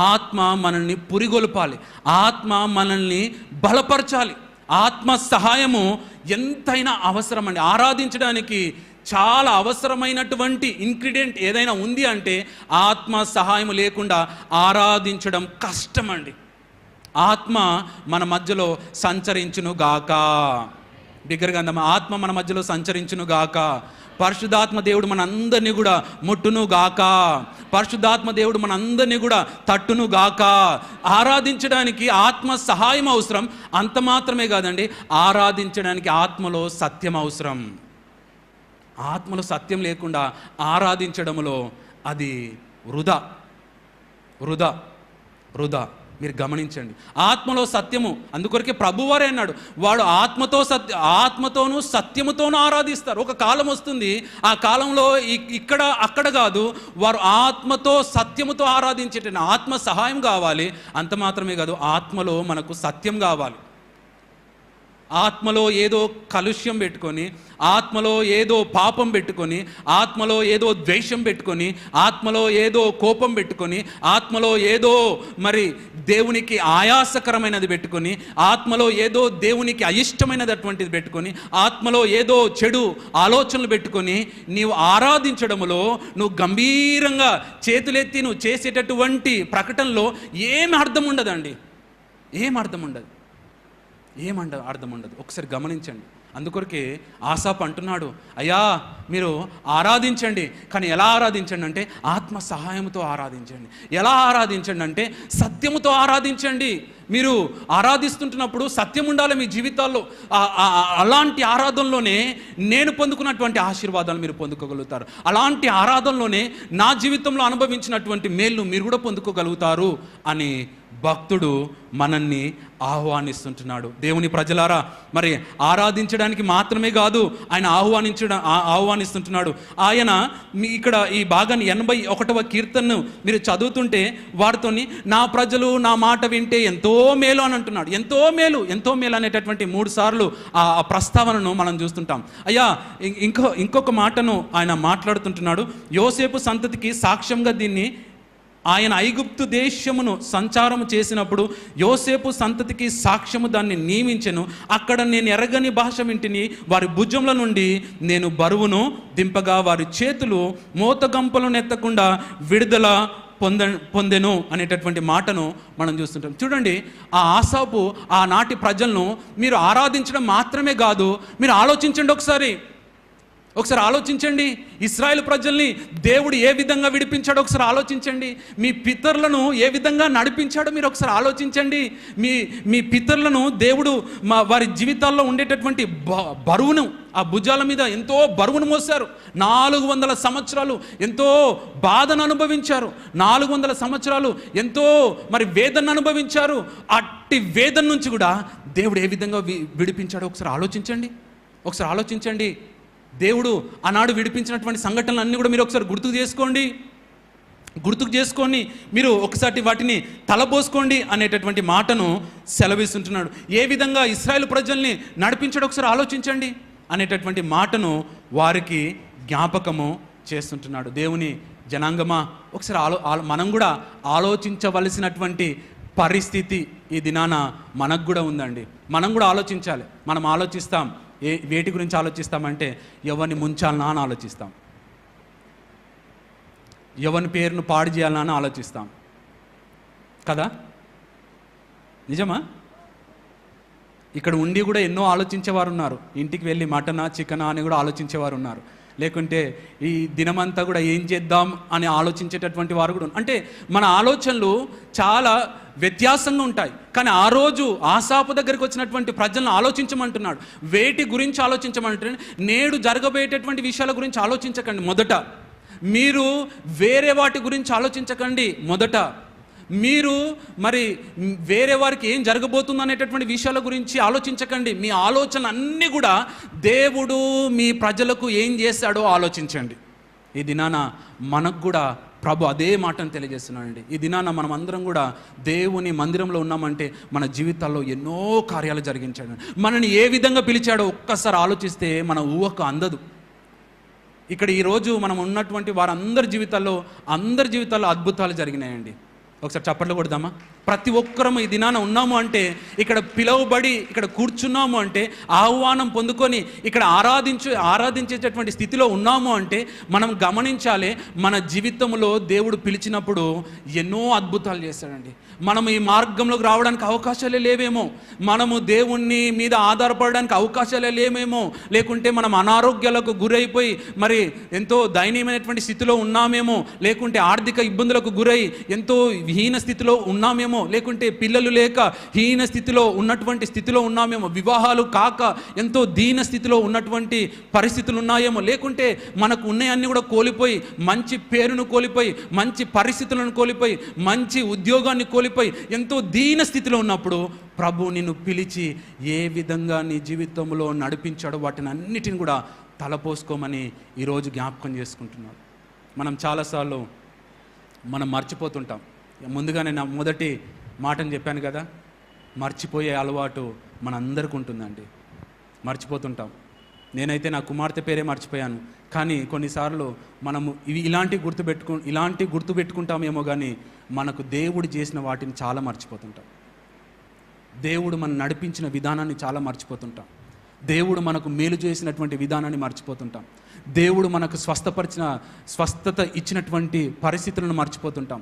ఆత్మ మనల్ని పురిగొల్పాలి, ఆత్మ మనల్ని బలపరచాలి. ఆత్మ సహాయము ఎంతైనా అవసరం అండి. ఆరాధించడానికి చాలా అవసరమైనటువంటి ఇంగ్రీడియంట్ ఏదైనా ఉంది అంటే ఆత్మ సహాయం లేకుండా ఆరాధించడం కష్టమండి. ఆత్మ మన మధ్యలో సంచరించును గాక. బిగ్గరగా అందమా, ఆత్మ మన మధ్యలో సంచరించును గాక. పరిశుద్ధాత్మ దేవుడు మనందరినీ కూడా ముట్టును గాక. పరిశుద్ధాత్మ దేవుడు మనందరినీ కూడా తట్టును గాక. ఆరాధించడానికి ఆత్మ సహాయం అవసరం. అంత మాత్రమే కాదండి, ఆరాధించడానికి ఆత్మలో సత్యం అవసరం. ఆత్మలో సత్యం లేకుండా ఆరాధించడంలో అది వృధా. మీరు గమనించండి, ఆత్మలో సత్యము. అందుకొరకే ప్రభువారే అన్నాడు, వాడు ఆత్మతోనూ సత్యముతోనూ ఆరాధిస్తారు. ఒక కాలం వస్తుంది, ఆ కాలంలో ఇక్కడ అక్కడ కాదు, వారు ఆత్మతో సత్యముతో ఆరాధించేట ఆత్మ సహాయం కావాలి. అంత మాత్రమే కాదు, ఆత్మలో మనకు సత్యం కావాలి. ఆత్మలో ఏదో కలుష్యం పెట్టుకొని, ఆత్మలో ఏదో పాపం పెట్టుకొని, ఆత్మలో ఏదో ద్వేషం పెట్టుకొని, ఆత్మలో ఏదో కోపం పెట్టుకొని, ఆత్మలో ఏదో మరి దేవునికి ఆయాసకరమైనది పెట్టుకొని, ఆత్మలో ఏదో దేవునికి అయిష్టమైనది అటువంటిది పెట్టుకొని, ఆత్మలో ఏదో చెడు ఆలోచనలు పెట్టుకొని నీవు ఆరాధించడంలో నువ్వు గంభీరంగా చేతులెత్తి నువ్వు చేసేటటువంటి ప్రకటనలో ఏం అర్థం ఉండదండి. ఏం అర్థం ఉండదు. ఒకసారి గమనించండి. అందుకొరకే ఆసాపు అంటున్నాడు, అయ్యా మీరు ఆరాధించండి, కానీ ఎలా ఆరాధించండి అంటే ఆత్మ సహాయంతో ఆరాధించండి. ఎలా ఆరాధించండి అంటే సత్యముతో ఆరాధించండి. మీరు ఆరాధిస్తుంటున్నప్పుడు సత్యం ఉండాలి మీ జీవితాల్లో. అలాంటి ఆరాధనలోనే నేను పొందుకున్నటువంటి ఆశీర్వాదాలు మీరు పొందుకోగలుగుతారు. అలాంటి ఆరాధనలోనే నా జీవితంలో అనుభవించినటువంటి మేలు మీరు కూడా పొందుకోగలుగుతారు అని భక్తుడు మనల్ని ఆహ్వానిస్తుంటున్నాడు. దేవుని ప్రజలారా, మరి ఆరాధించడానికి మాత్రమే కాదు ఆయన ఆహ్వానిస్తుంటున్నాడు. ఆయన ఇక్కడ ఈ భాగాన్ని 81వ కీర్తనను మీరు చదువుతుంటే వారితోని నా ప్రజలు నా మాట వింటే ఎంతో మేలు అని అంటున్నాడు. ఎంతో మేలు, ఎంతో మేలు అనేటటువంటి 3 సార్లు ఆ ప్రస్తావనను మనం చూస్తుంటాం. అయ్యా, ఇంకొక మాటను ఆయన మాట్లాడుతుంటున్నాడు. యోసేపు సంతతికి సాక్ష్యంగా దీన్ని ఆయన ఐగుప్తు దేశమును సంచారము చేసినప్పుడు యోసేపు సంతతికి సాక్ష్యము దాన్ని నియమించెను. అక్కడ నేను ఎరగని భాష వింటిని, వారి భుజముల నుండి నేను బరువును దింపగా వారి చేతులు మోతగంపలను ఎత్తకుండా విడుదల పొందెను అనేటటువంటి మాటను మనం చూస్తుంటాం. చూడండి, ఆ ఆసాపు ఆనాటి ప్రజలను మీరు ఆరాధించడం మాత్రమే కాదు, మీరు ఆలోచించండి, ఒకసారి ఆలోచించండి. ఇశ్రాయేలు ప్రజల్ని దేవుడు ఏ విధంగా విడిపించాడో ఒకసారి ఆలోచించండి. మీ పితరులను ఏ విధంగా నడిపించాడో మీరు ఒకసారి ఆలోచించండి. మీ పితరులను దేవుడు వారి జీవితాల్లో ఉండేటటువంటి బరువును, ఆ భుజాల మీద ఎంతో బరువును మోశారు. 400 సంవత్సరాలు ఎంతో బాధను అనుభవించారు. 400 సంవత్సరాలు ఎంతో మరి వేదన అనుభవించారు. అట్టి వేదన నుంచి కూడా దేవుడు ఏ విధంగా విడిపించాడో ఒకసారి ఆలోచించండి. దేవుడు ఆనాడు విడిపించినటువంటి సంఘటనలు కూడా మీరు ఒకసారి గుర్తుకు చేసుకొని మీరు ఒకసారి వాటిని తలపోసుకోండి అనేటటువంటి మాటను సెలవిస్తుంటున్నాడు. ఏ విధంగా ఇశ్రాయేలు ప్రజల్ని నడిపించాడు ఒకసారి ఆలోచించండి అనేటటువంటి మాటను వారికి జ్ఞాపకము చేస్తుంటున్నాడు. దేవుని జనాంగమా, ఒకసారి మనం కూడా ఆలోచించవలసినటువంటి పరిస్థితి ఈ దినాన మనకు కూడా ఉందండి. మనం కూడా ఆలోచించాలి. మనం ఆలోచిస్తాం, వేటి గురించి ఆలోచిస్తామంటే ఎవరిని ముంచాలనా అని ఆలోచిస్తాం, ఎవరి పేరును పాడు చేయాలనా అని ఆలోచిస్తాం కదా, నిజమా? ఇక్కడ ఉండి కూడా ఎన్నో ఆలోచించేవారు ఉన్నారు. ఇంటికి వెళ్ళి మటనా చికెనా అని కూడా ఆలోచించేవారు ఉన్నారు. లేకుంటే ఈ దినమంతా కూడా ఏం చేద్దాం అని ఆలోచించేటటువంటి వారు కూడా. అంటే మన ఆలోచనలు చాలా వ్యత్యాసంగా ఉంటాయి. కానీ ఆ రోజు ఆసాపు దగ్గరికి వచ్చినటువంటి ప్రజలను ఆలోచించమంటున్నాడు. వేటి గురించి ఆలోచించమంటే, నేడు జరగబోయేటటువంటి విషయాల గురించి ఆలోచించకండి. మొదట మీరు వేరే వాటి గురించి ఆలోచించకండి. మొదట మీరు మరి వేరే వారికి ఏం జరగబోతుంది అనేటటువంటి విషయాల గురించి ఆలోచించకండి. మీ ఆలోచన అన్నీ కూడా దేవుడు మీ ప్రజలకు ఏం చేశాడో ఆలోచించండి. ఈ దినాన మనకు కూడా ప్రభు అదే మాటను తెలియజేస్తున్నాడండి. ఈ దినాన మనం అందరం కూడా దేవుని మందిరంలో ఉన్నామంటే మన జీవితాల్లో ఎన్నో కార్యాలు జరిగించాడు. మనని ఏ విధంగా పిలిచాడో ఒక్కసారి ఆలోచిస్తే మన ఊహకు అందదు. ఇక్కడ ఈరోజు మనం ఉన్నటువంటి వారందరి జీవితాల్లో అద్భుతాలు జరిగినాయండి. ఒకసారి చప్పట్లు కొడదామా? ప్రతి ఒక్కరము ఈ దినాన ఉన్నాము అంటే, ఇక్కడ పిలువబడి ఇక్కడ కూర్చున్నాము అంటే, ఆహ్వానం పొందుకొని ఇక్కడ ఆరాధించేటటువంటి స్థితిలో ఉన్నాము అంటే మనం గమనించాలి, మన జీవితంలో దేవుడు పిలిచినప్పుడు ఎన్నో అద్భుతాలు చేశాడండి. మనం ఈ మార్గంలోకి రావడానికి అవకాశాలే లేవేమో, మనము దేవుణ్ణి మీద ఆధారపడడానికి అవకాశాలే లేవేమో, లేకుంటే మనం అనారోగ్యాలకు గురైపోయి మరి ఎంతో దయనీయమైనటువంటి స్థితిలో ఉన్నామేమో, లేకుంటే ఆర్థిక ఇబ్బందులకు గురై ఎంతో హీన స్థితిలో ఉన్నామేమో, లేకుంటే పిల్లలు లేక హీన స్థితిలో ఉన్నటువంటి స్థితిలో ఉన్నామేమో, వివాహాలు కాక ఎంతో దీన స్థితిలో ఉన్నటువంటి పరిస్థితులు ఉన్నాయేమో, లేకుంటే మనకు ఉన్నాయన్నీ కూడా కోల్పోయి, మంచి పేరును కోల్పోయి, మంచి పరిస్థితులను కోల్పోయి, మంచి ఉద్యోగాన్ని కోల్పోయి ఎంతో దీన స్థితిలో ఉన్నప్పుడు ప్రభు నిన్ను పిలిచి ఏ విధంగా నీ జీవితంలో నడిపించాడో వాటిని అన్నిటిని కూడా తలపోసుకోమని ఈరోజు జ్ఞాపకం చేసుకుంటున్నాడు. మనం చాలాసార్లు మనం మర్చిపోతుంటాం. ముందుగానే నా మొదటి మాటను చెప్పాను కదా, మర్చిపోయే అలవాటు మనందరికీ ఉంటుందండి. మర్చిపోతుంటాం. నేనైతే నా కుమార్తె పేరే మర్చిపోయాను. కానీ కొన్నిసార్లు మనము ఇలాంటి గుర్తుపెట్టుకుంటామేమో కానీ మనకు దేవుడు చేసిన వాటిని చాలా మర్చిపోతుంటాం. దేవుడు మనం నడిపించిన విధానాన్ని చాలా మర్చిపోతుంటాం. దేవుడు మనకు మేలు చేసినటువంటి విధానాన్ని మర్చిపోతుంటాం. దేవుడు మనకు స్వస్థత ఇచ్చినటువంటి పరిస్థితులను మర్చిపోతుంటాం.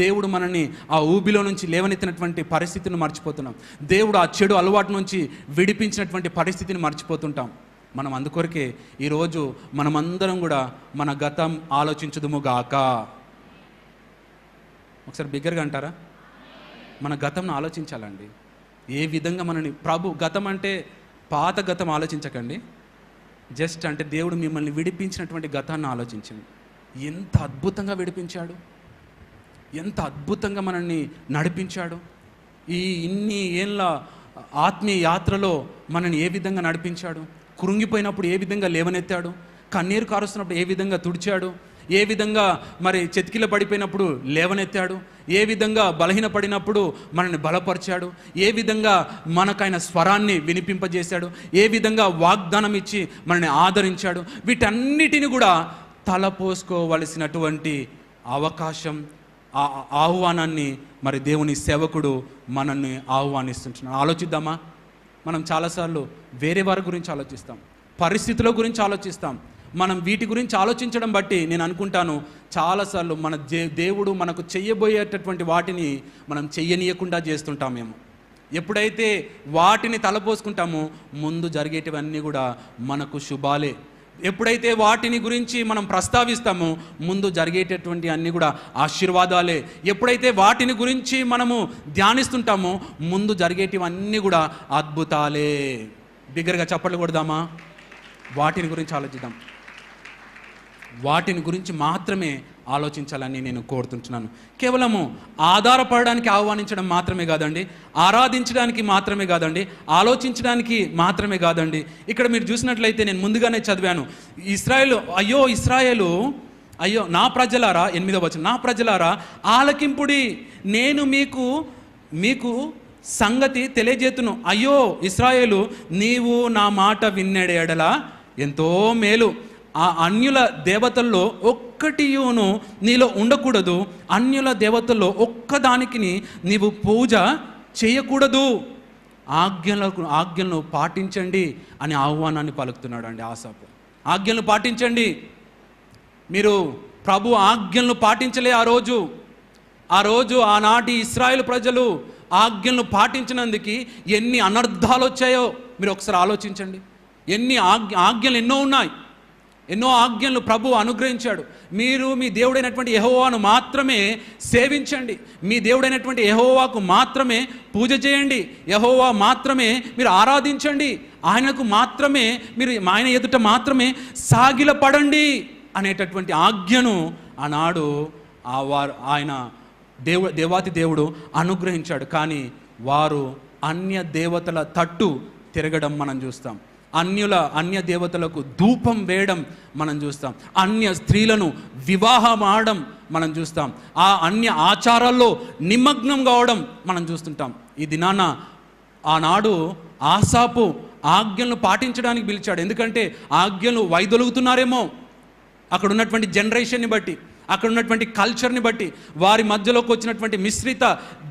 దేవుడు మనల్ని ఆ ఊబిలో నుంచి లేవనెత్తినటువంటి పరిస్థితిని మర్చిపోతున్నాం. దేవుడు ఆ చెడు అలవాటు నుంచి విడిపించినటువంటి పరిస్థితిని మర్చిపోతుంటాం. మనం అందుకొరకే ఈరోజు మనమందరం కూడా మన గతం ఆలోచించుదుము గాక. ఒకసారి బిగ్గరగా అంటారా? మన గతంను ఆలోచించాలండి. ఏ విధంగా మనని గతం అంటే పాత గతం ఆలోచించకండి. జస్ట్ అంటే దేవుడు మిమ్మల్ని విడిపించినటువంటి గతాన్ని ఆలోచించండి. ఎంత అద్భుతంగా విడిపించాడు, ఎంత అద్భుతంగా మనల్ని నడిపించాడు. ఇన్ని ఏళ్ళ ఆత్మీయ యాత్రలో మనల్ని ఏ విధంగా నడిపించాడు, కృంగిపోయినప్పుడు ఏ విధంగా లేవనెత్తాడు, కన్నీరు కారుస్తున్నప్పుడు ఏ విధంగా తుడిచాడు, ఏ విధంగా మరి చెతికిల పడిపోయినప్పుడు లేవనెత్తాడు, ఏ విధంగా బలహీనపడినప్పుడు మనల్ని బలపరిచాడు, ఏ విధంగా మనకైన స్వరాన్ని వినిపింపజేశాడు, ఏ విధంగా వాగ్దానం ఇచ్చి మనల్ని ఆదరించాడు. వీటన్నిటిని కూడా తలపోసుకోవలసినటువంటి అవకాశం, ఆహ్వానాన్ని మరి దేవుని సేవకుడు మనల్ని ఆహ్వానిస్తుంటున్నాడు. ఆలోచిద్దామా? మనం చాలాసార్లు వేరే వారి గురించి ఆలోచిస్తాం, పరిస్థితుల గురించి ఆలోచిస్తాం. మనం వీటి గురించి ఆలోచించడం బట్టి నేను అనుకుంటాను చాలాసార్లు మన దేవుడు మనకు చెయ్యబోయేటటువంటి వాటిని మనం చెయ్యనీయకుండా చేస్తుంటామేమో. ఎప్పుడైతే వాటిని తలపోసుకుంటామో ముందు జరిగేటివన్నీ కూడా మనకు శుభాలే. ఎప్పుడైతే వాటిని గురించి మనం ప్రస్తావిస్తామో ముందు జరిగేటటువంటి అన్నీ కూడా ఆశీర్వాదాలే. ఎప్పుడైతే వాటిని గురించి మనము ధ్యానిస్తుంటామో ముందు జరిగేటివన్నీ కూడా అద్భుతాలే. బిగ్గరగా చప్పట్లు కొడదామా? వాటిని గురించి ఆలోచిద్దాం. వాటిని గురించి మాత్రమే ఆలోచించాలని నేను కోరుతుంటున్నాను. కేవలము ఆధారపడడానికి ఆహ్వానించడం మాత్రమే కాదండి, ఆరాధించడానికి మాత్రమే కాదండి, ఆలోచించడానికి మాత్రమే కాదండి. ఇక్కడ మీరు చూసినట్లయితే నేను ముందుగానే చదివాను, ఇశ్రాయేలు అయ్యో నా ప్రజలారా, 8వ వచనం, నా ప్రజలారా ఆలకింపుడి, నేను మీకు సంగతి తెలియజేతును. అయ్యో ఇశ్రాయేలు, నీవు నా మాట విన్నెడ ఎడల ఎంతో మేలు. ఆ అన్యుల దేవతల్లో ఒక్కటియును నీలో ఉండకూడదు, అన్యుల దేవతల్లో ఒక్కదానికి నీవు పూజ చేయకూడదు, ఆజ్ఞలను పాటించండి అని ఆహ్వానాన్ని పలుకుతున్నాడు అండి ఆసాపు. ఆజ్ఞలను పాటించండి. మీరు ప్రభు ఆజ్ఞలను పాటించలే. ఆ రోజు ఆనాటి ఇశ్రాయేలు ప్రజలు ఆజ్ఞలను పాటించినందుకు ఎన్ని అనర్థాలు వచ్చాయో మీరు ఒకసారి ఆలోచించండి. ఆజ్ఞలు ఎన్నో ఉన్నాయి, ఎన్నో ఆజ్ఞలు ప్రభు అనుగ్రహించాడు. మీరు మీ దేవుడైనటువంటి యెహోవాను మాత్రమే సేవించండి, మీ దేవుడైనటువంటి యెహోవాకు మాత్రమే పూజ చేయండి, యెహోవా మాత్రమే మీరు ఆరాధించండి, ఆయనకు మాత్రమే మీరు, ఆయన ఎదుట మాత్రమే సాగిలపడండి అనేటటువంటి ఆజ్ఞను ఆనాడు ఆయన దేవాతి దేవుడు అనుగ్రహించాడు. వారు అన్య దేవతల తట్టు తిరగడం మనం చూస్తాం. అన్య దేవతలకు ధూపం వేయడం మనం చూస్తాం. అన్య స్త్రీలను వివాహం ఆడడం మనం చూస్తాం. ఆ అన్య ఆచారాల్లో నిమగ్నం కావడం మనం చూస్తుంటాం. ఈ దినాన ఆనాడు ఆసాపు ఆజ్ఞలను పాటించడానికి పిలిచాడు. ఎందుకంటే ఆజ్ఞలు వైదొలుగుతున్నారేమో, అక్కడ ఉన్నటువంటి జనరేషన్ని బట్టి, అక్కడ ఉన్నటువంటి కల్చర్ని బట్టి, వారి మధ్యలోకి వచ్చినటువంటి మిశ్రిత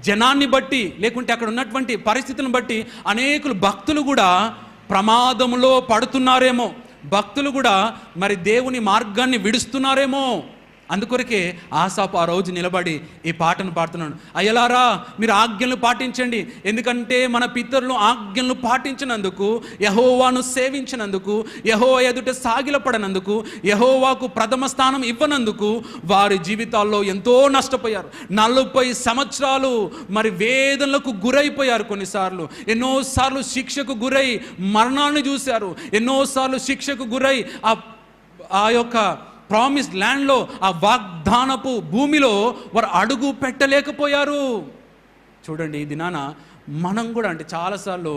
జనాన్ని బట్టి, లేకుంటే అక్కడ ఉన్నటువంటి పరిస్థితులను బట్టి అనేకులు భక్తులు కూడా ప్రమాదంలో పడుతున్నారేమో, భక్తులు కూడా మరి దేవుని మార్గాన్ని విడుస్తున్నారేమో. అందుకొరకే ఆసాపు ఆ రోజు నిలబడి ఈ పాటను పాడుతున్నాడు. అయ్యలారా, మీరు ఆజ్ఞలను పాటించండి, ఎందుకంటే మన పితరులు ఆజ్ఞలను పాటించినందుకు, యెహోవాను సేవించినందుకు, యెహోవా ఎదుట సాగిలపడనందుకు, యెహోవాకు ప్రథమ స్థానం ఇవ్వనందుకు వారి జీవితాల్లో ఎంతో నష్టపోయారు. 40 సంవత్సరాలు మరి వేదనలకు గురైపోయారు. కొన్నిసార్లు ఎన్నోసార్లు శిక్షకు గురై మరణాన్ని చూశారు. ఎన్నోసార్లు శిక్షకు గురై ఆ యొక్క ప్రామిస్డ్ ల్యాండ్లో, ఆ వాగ్దానపు భూమిలో వారు అడుగు పెట్టలేకపోయారు. చూడండి, ఈ దినాన మనం కూడా అంటే చాలాసార్లు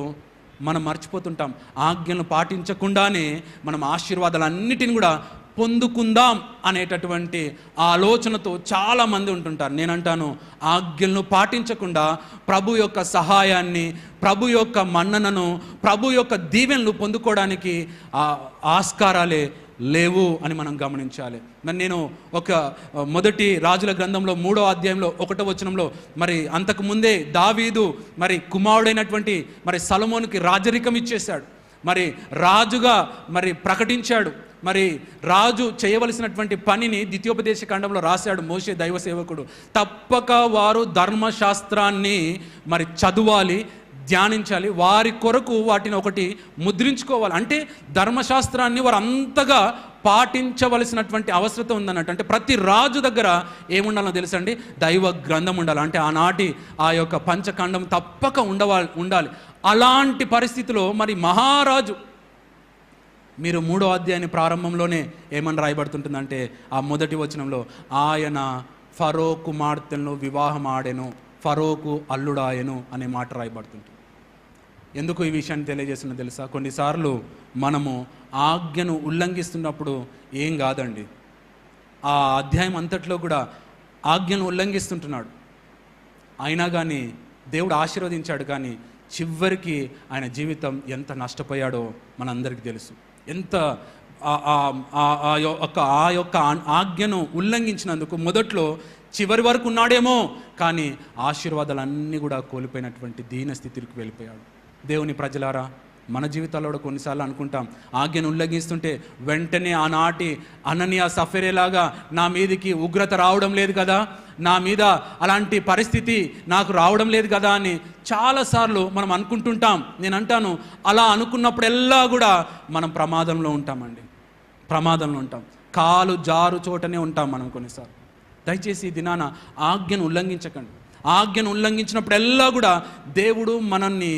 మనం మర్చిపోతుంటాం. ఆజ్ఞలను పాటించకుండానే మనం ఆశీర్వాదాలన్నిటిని కూడా పొందుకుందాం అనేటటువంటి ఆలోచనతో చాలామంది ఉంటుంటారు. నేనంటాను, ఆజ్ఞలను పాటించకుండా ప్రభు యొక్క సహాయాన్ని, ప్రభు యొక్క మన్ననను, ప్రభు యొక్క దీవెనలు పొందుకోవడానికి ఆస్కారాలే లేవు అని మనం గమనించాలి. మరి నేను మొదటి రాజుల గ్రంథంలో 3వ అధ్యాయంలో 1వ వచనంలో మరి అంతకుముందే దావీదు మరి కుమారుడైనటువంటి మరి సొలొమోనుకి రాజరికం ఇచ్చేశాడు. మరి రాజుగా మరి ప్రకటించాడు. మరి రాజు చేయవలసినటువంటి పనిని ద్వితీయోపదేశ ఖండంలో రాశాడు మోషే దైవ సేవకుడు. తప్పక వారు ధర్మశాస్త్రాన్ని మరి చదవాలి, ధ్యానించాలి, వారి కొరకు వాటిని ఒకటి ముద్రించుకోవాలి. అంటే ధర్మశాస్త్రాన్ని వారు అంతగా పాటించవలసినటువంటి అవసరం ఉందన్నట్టు. అంటే ప్రతి రాజు దగ్గర ఏముండాలో తెలుసండి? దైవ గ్రంథం ఉండాలి. అంటే ఆనాటి ఆ యొక్క పంచఖండం తప్పక ఉండాలి. అలాంటి పరిస్థితిలో మరి మహారాజు, మీరు 3వ అధ్యాయం ప్రారంభంలోనే ఏమని రాయబడుతుంటుందంటే ఆ మొదటి వచనంలో, ఆయన ఫరో కుమార్తెలను వివాహం ఆడెను, ఫరోకు అల్లుడాయను అనే మాట రాయబడుతుంటుంది. ఎందుకు ఈ విషయాన్ని తెలియజేస్తున్నా తెలుసా? కొన్నిసార్లు మనము ఆజ్ఞను ఉల్లంఘిస్తున్నప్పుడు ఏం కాదండి, ఆ అధ్యాయం అంతట్లో కూడా ఆజ్ఞను ఉల్లంఘిస్తుంటున్నాడు, అయినా కానీ దేవుడు ఆశీర్వదించాడు. కానీ చివరికి ఆయన జీవితం ఎంత నష్టపోయాడో మనందరికీ తెలుసు. ఎంత ఆ యొక్క ఆజ్ఞను ఉల్లంఘించినందుకు మొదట్లో చివరి వరకు ఉన్నాడేమో, కానీ ఆశీర్వాదాలన్నీ కూడా కోల్పోయినటువంటి దీన స్థితికి వెళ్ళిపోయాడు. దేవుని ప్రజలారా, మన జీవితాల్లో కూడా కొన్నిసార్లు అనుకుంటాం, ఆజ్ఞను ఉల్లంఘిస్తుంటే వెంటనే ఆనాటి అననీయ సఫరేలాగా నా మీదికి ఉగ్రత రావడం లేదు కదా, నా మీద అలాంటి పరిస్థితి నాకు రావడం లేదు కదా అని చాలాసార్లు మనం అనుకుంటుంటాం. నేను అంటాను, అలా అనుకున్నప్పుడెల్లా కూడా మనం ప్రమాదంలో ఉంటామండి, ప్రమాదంలో ఉంటాం, కాలు జారు చోటనే ఉంటాం మనం కొన్నిసార్లు. దయచేసి ఈ దినాన ఆజ్ఞను ఉల్లంఘించకండి. ఆజ్ఞను ఉల్లంఘించినప్పుడెల్లా కూడా దేవుడు మనల్ని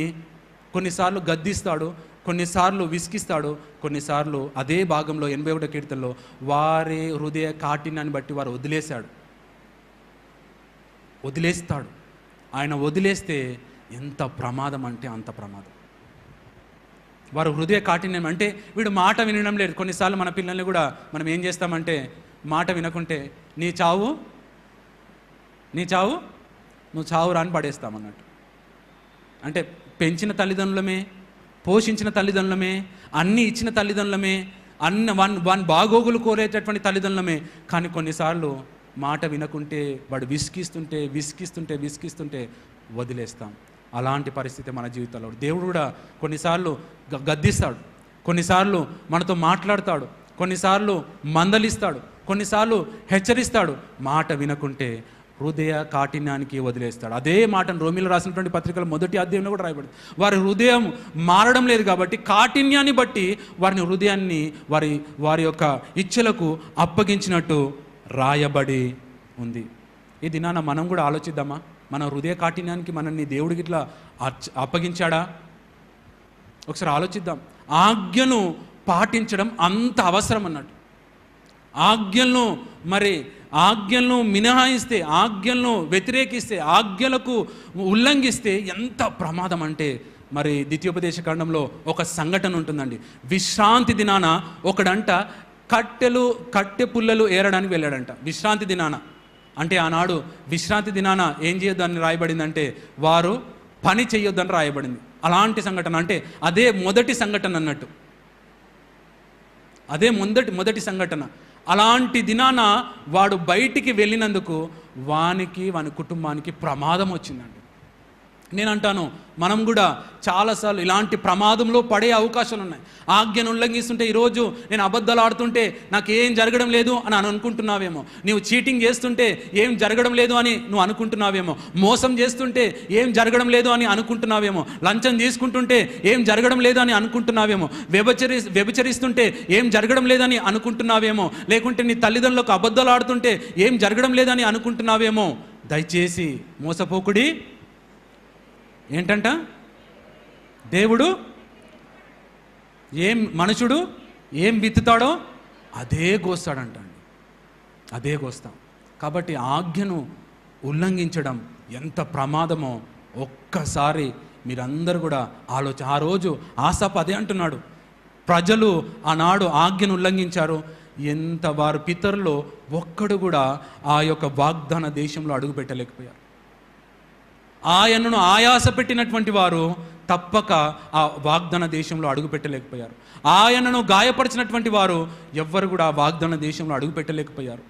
కొన్నిసార్లు గద్దిస్తాడు, కొన్నిసార్లు విసిగిస్తాడు, కొన్నిసార్లు అదే భాగంలో 81వ కీర్తనలో వారి హృదయ కాఠిన్యాన్ని బట్టి వారు వదిలేస్తాడు. ఆయన వదిలేస్తే ఎంత ప్రమాదం అంటే అంత ప్రమాదం. వారు హృదయ కాఠిన్యం అంటే వీడు మాట వినడం లేదు. కొన్నిసార్లు మన పిల్లల్ని కూడా మనం ఏం చేస్తామంటే, మాట వినకుంటే నీ చావు నువ్వు చావు రాని పడేస్తామన్నట్టు. అంటే పెంచిన తల్లిదండ్రులమే, పోషించిన తల్లిదండ్రులమే, అన్నీ ఇచ్చిన తల్లిదండ్రులమే, వాని బాగోగులు కోరేటటువంటి తల్లిదండ్రులమే, కానీ కొన్నిసార్లు మాట వినకుంటే వాడు విసిగిస్తుంటే వదిలేస్తాం. అలాంటి పరిస్థితి మన జీవితంలో. దేవుడు కూడా కొన్నిసార్లు గద్దిస్తాడు, కొన్నిసార్లు మనతో మాట్లాడతాడు, కొన్నిసార్లు మందలిస్తాడు, కొన్నిసార్లు హెచ్చరిస్తాడు. మాట వినకుంటే హృదయ కాఠిన్యానికి వదిలేస్తాడు. అదే మాటను రోమీయులకు రాసినటువంటి పత్రికల 1వ అధ్యాయంలో కూడా రాయబడింది. వారి హృదయం మారడం లేదు కాబట్టి కాఠిన్యాన్ని బట్టి వారిని హృదయాన్ని వారి యొక్క ఇచ్చలకు అప్పగించినట్టు రాయబడి ఉంది. ఈ దినాన మనం కూడా ఆలోచిద్దామా? మన హృదయ కాఠిన్యానికి మనల్ని దేవుడికి ఇట్లా అప్పగించాడా? ఒకసారి ఆలోచిద్దాం. ఆజ్ఞను పాటించడం అంత అవసరం అన్నట్టు. ఆజ్ఞలను మినహాయిస్తే, ఆజ్ఞలను వ్యతిరేకిస్తే, ఆజ్ఞలకు ఉల్లంఘిస్తే ఎంత ప్రమాదం అంటే, మరి ద్వితీయోపదేశ కాండంలో ఒక సంఘటన ఉంటుందండి. విశ్రాంతి దినాన ఒకడంట కట్టె పుల్లలు ఏరడానికి వెళ్ళాడంట విశ్రాంతి దినాన. అంటే ఆనాడు విశ్రాంతి దినాన ఏం చేయొద్దని రాయబడిందంటే, వారు పని చేయొద్దని రాయబడింది. అలాంటి సంఘటన అంటే అదే మొదటి సంఘటన అన్నట్టు, అదే మొదటి సంఘటన. అలాంటి దినాన వాడు బయటికి వెళ్ళినందుకు వాని కుటుంబానికి ప్రమాదం వచ్చిందండి. నేను అంటాను, మనం కూడా చాలాసార్లు ఇలాంటి ప్రమాదంలో పడే అవకాశాలు ఉన్నాయి. ఆజ్ఞను ఉల్లంఘిస్తుంటే, ఈరోజు నేను అబద్ధాలు ఆడుతుంటే నాకు ఏం జరగడం లేదు అని అనుకుంటున్నావేమో, నీవు చీటింగ్ చేస్తుంటే ఏం జరగడం లేదు అని నువ్వు అనుకుంటున్నావేమో, మోసం చేస్తుంటే ఏం జరగడం లేదు అని అనుకుంటున్నావేమో, లంచం తీసుకుంటుంటే ఏం జరగడం లేదు అని అనుకుంటున్నావేమో, వ్యభిచరిస్తుంటే ఏం జరగడం లేదని అనుకుంటున్నావేమో, లేకుంటే నీ తల్లిదండ్రులకు అబద్ధాలు ఆడుతుంటే ఏం జరగడం లేదని అనుకుంటున్నావేమో. దయచేసి మోసపోకుడి. ఏంటంట? దేవుడు మనుషుడు ఏం విత్తుతాడో అదే కోస్తాడంట అండి, అదే కోస్తాం. కాబట్టి ఆజ్ఞను ఉల్లంఘించడం ఎంత ప్రమాదమో ఒక్కసారి మీరందరూ కూడా ఆ రోజు ఆసాపు అదే అంటున్నాడు. ప్రజలు ఆనాడు ఆజ్ఞను ఉల్లంఘించారు. ఎంత వారి పితరులో ఒక్కడు కూడా ఆ యొక్క వాగ్దాన దేశంలో అడుగు పెట్టలేకపోయారు. ఆయనను ఆయాస పెట్టినటువంటి వారు తప్పక ఆ వాగ్దాన దేశంలో అడుగు పెట్టలేకపోయారు. ఆయనను గాయపరిచినటువంటి వారు ఎవ్వరు కూడా ఆ వాగ్దాన దేశంలో అడుగు పెట్టలేకపోయారు.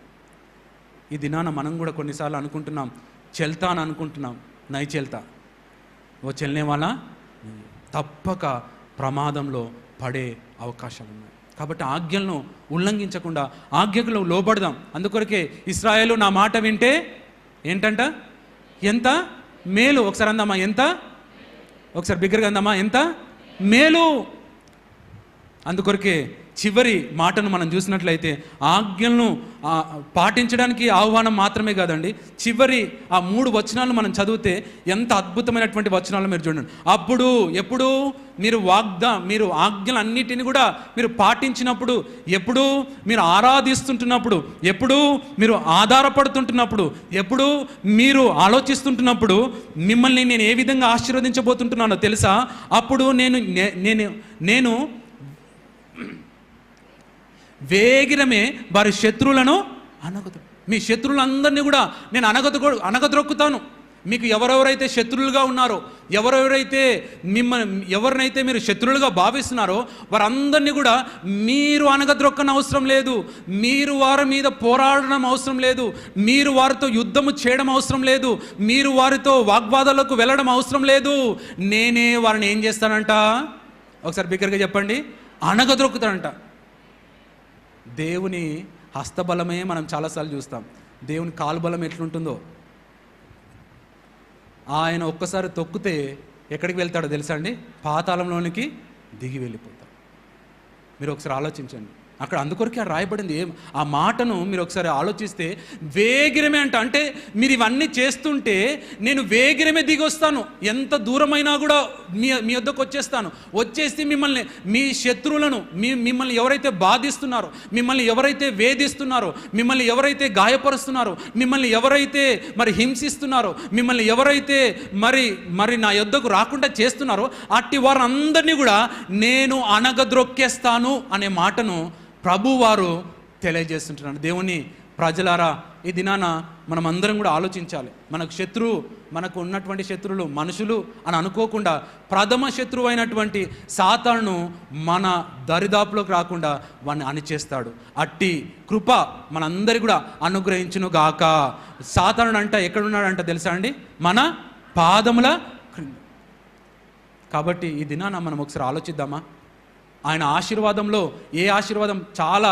ఈ దినాన మనం కూడా కొన్నిసార్లు అనుకుంటున్నాం, చెల్తా అని అనుకుంటున్నాం, నై చెల్తా ఓ చెల్నే వాళ్ళ తప్పక ప్రమాదంలో పడే అవకాశాలు ఉన్నాయి. కాబట్టి ఆజ్ఞలను ఉల్లంఘించకుండా ఆజ్ఞకు లోబడదాం. అందుకొరకే ఇశ్రాయేలు నా మాట వింటే ఏంటంట? ఎంత మేలు. ఒకసారి అందామా? ఎంత? ఒకసారి బిగ్గరగా అందామా? ఎంత మేలు. అందుకొరకే చివరి మాటను మనం చూసినట్లయితే ఆజ్ఞలను పాటించడానికి ఆహ్వానం మాత్రమే కాదండి, చివరి ఆ 3 వచనాలను మనం చదివితే ఎంత అద్భుతమైనటువంటి వచనాలు మీరు చూడండి. అప్పుడు ఎప్పుడు మీరు ఆజ్ఞలన్నిటిని కూడా మీరు పాటించినప్పుడు, ఎప్పుడు మీరు ఆరాధిస్తుంటున్నప్పుడు, ఎప్పుడు మీరు ఆధారపడుతుంటున్నప్పుడు, ఎప్పుడు మీరు ఆలోచిస్తుంటున్నప్పుడు మిమ్మల్ని నేను ఏ విధంగా ఆశీర్వదించబోతుంటున్నానో తెలుసా? అప్పుడు నేను వేగిరమే వారి శత్రువులను మీ శత్రువులందరినీ కూడా నేను అనగదొక్కుతాను. మీకు ఎవరెవరైతే శత్రువులుగా ఉన్నారో, ఎవరినైతే మీరు శత్రువులుగా భావిస్తున్నారో వారందరినీ కూడా మీరు అనగదొక్కన అవసరం లేదు, మీరు వారి మీద పోరాడడం అవసరం లేదు, మీరు వారితో యుద్ధము చేయడం అవసరం లేదు, మీరు వారితో వాగ్వాదాలకు వెళ్ళడం అవసరం లేదు. నేనే వారిని ఏం చేస్తానంట? ఒకసారి బిగ్గరగా చెప్పండి. అనగదొక్కుతానంట. దేవుని హస్తబలమే మనం చాలాసార్లు చూస్తాం. దేవుని కాలుబలం ఎట్లుంటుందో, ఆయన ఒక్కసారి తొక్కితే ఎక్కడికి వెళ్తాడో తెలుసా అండి? పాతాళంలోనికి దిగి వెళ్ళిపోతాడు. మీరు ఒకసారి ఆలోచించండి. అక్కడ అందుకొరకే రాయబడింది. ఆ మాటను మీరు ఒకసారి ఆలోచిస్తే వేగిరమే అంటే మీరు ఇవన్నీ చేస్తుంటే నేను వేగిరమే దిగి వస్తాను, ఎంత దూరమైనా కూడా మీ వద్దకు వచ్చేసి మిమ్మల్ని, మీ శత్రువులను, మిమ్మల్ని ఎవరైతే బాధిస్తున్నారో, మిమ్మల్ని ఎవరైతే వేధిస్తున్నారో, మిమ్మల్ని ఎవరైతే గాయపరుస్తున్నారో, మిమ్మల్ని ఎవరైతే మరి హింసిస్తున్నారో, మిమ్మల్ని ఎవరైతే మరి నా యొద్దకు రాకుండా చేస్తున్నారో అట్టి వారందరినీ కూడా నేను అనగద్రొక్కేస్తాను అనే మాటను ప్రభువారు తెలియజేస్తుంటున్నాడు. దేవుని ప్రజలారా, ఈ దినాన మనం అందరం కూడా ఆలోచించాలి. మనకు ఉన్నటువంటి శత్రువులు మనుషులు అని అనుకోకుండా ప్రథమ శత్రువు అయినటువంటి సాతానును మన దరిదాపులోకి రాకుండా వాడిని అణిచేస్తాడు. అట్టి కృప మనందరి కూడా అనుగ్రహించును గాక. సాతానుడు ఎక్కడున్నాడంట తెలుసా అండి? మన పాదముల క్రింద. కాబట్టి ఈ దినాన మనం ఒకసారి ఆలోచిద్దామా? ఆయన ఆశీర్వాదంలో ఏ ఆశీర్వాదం చాలా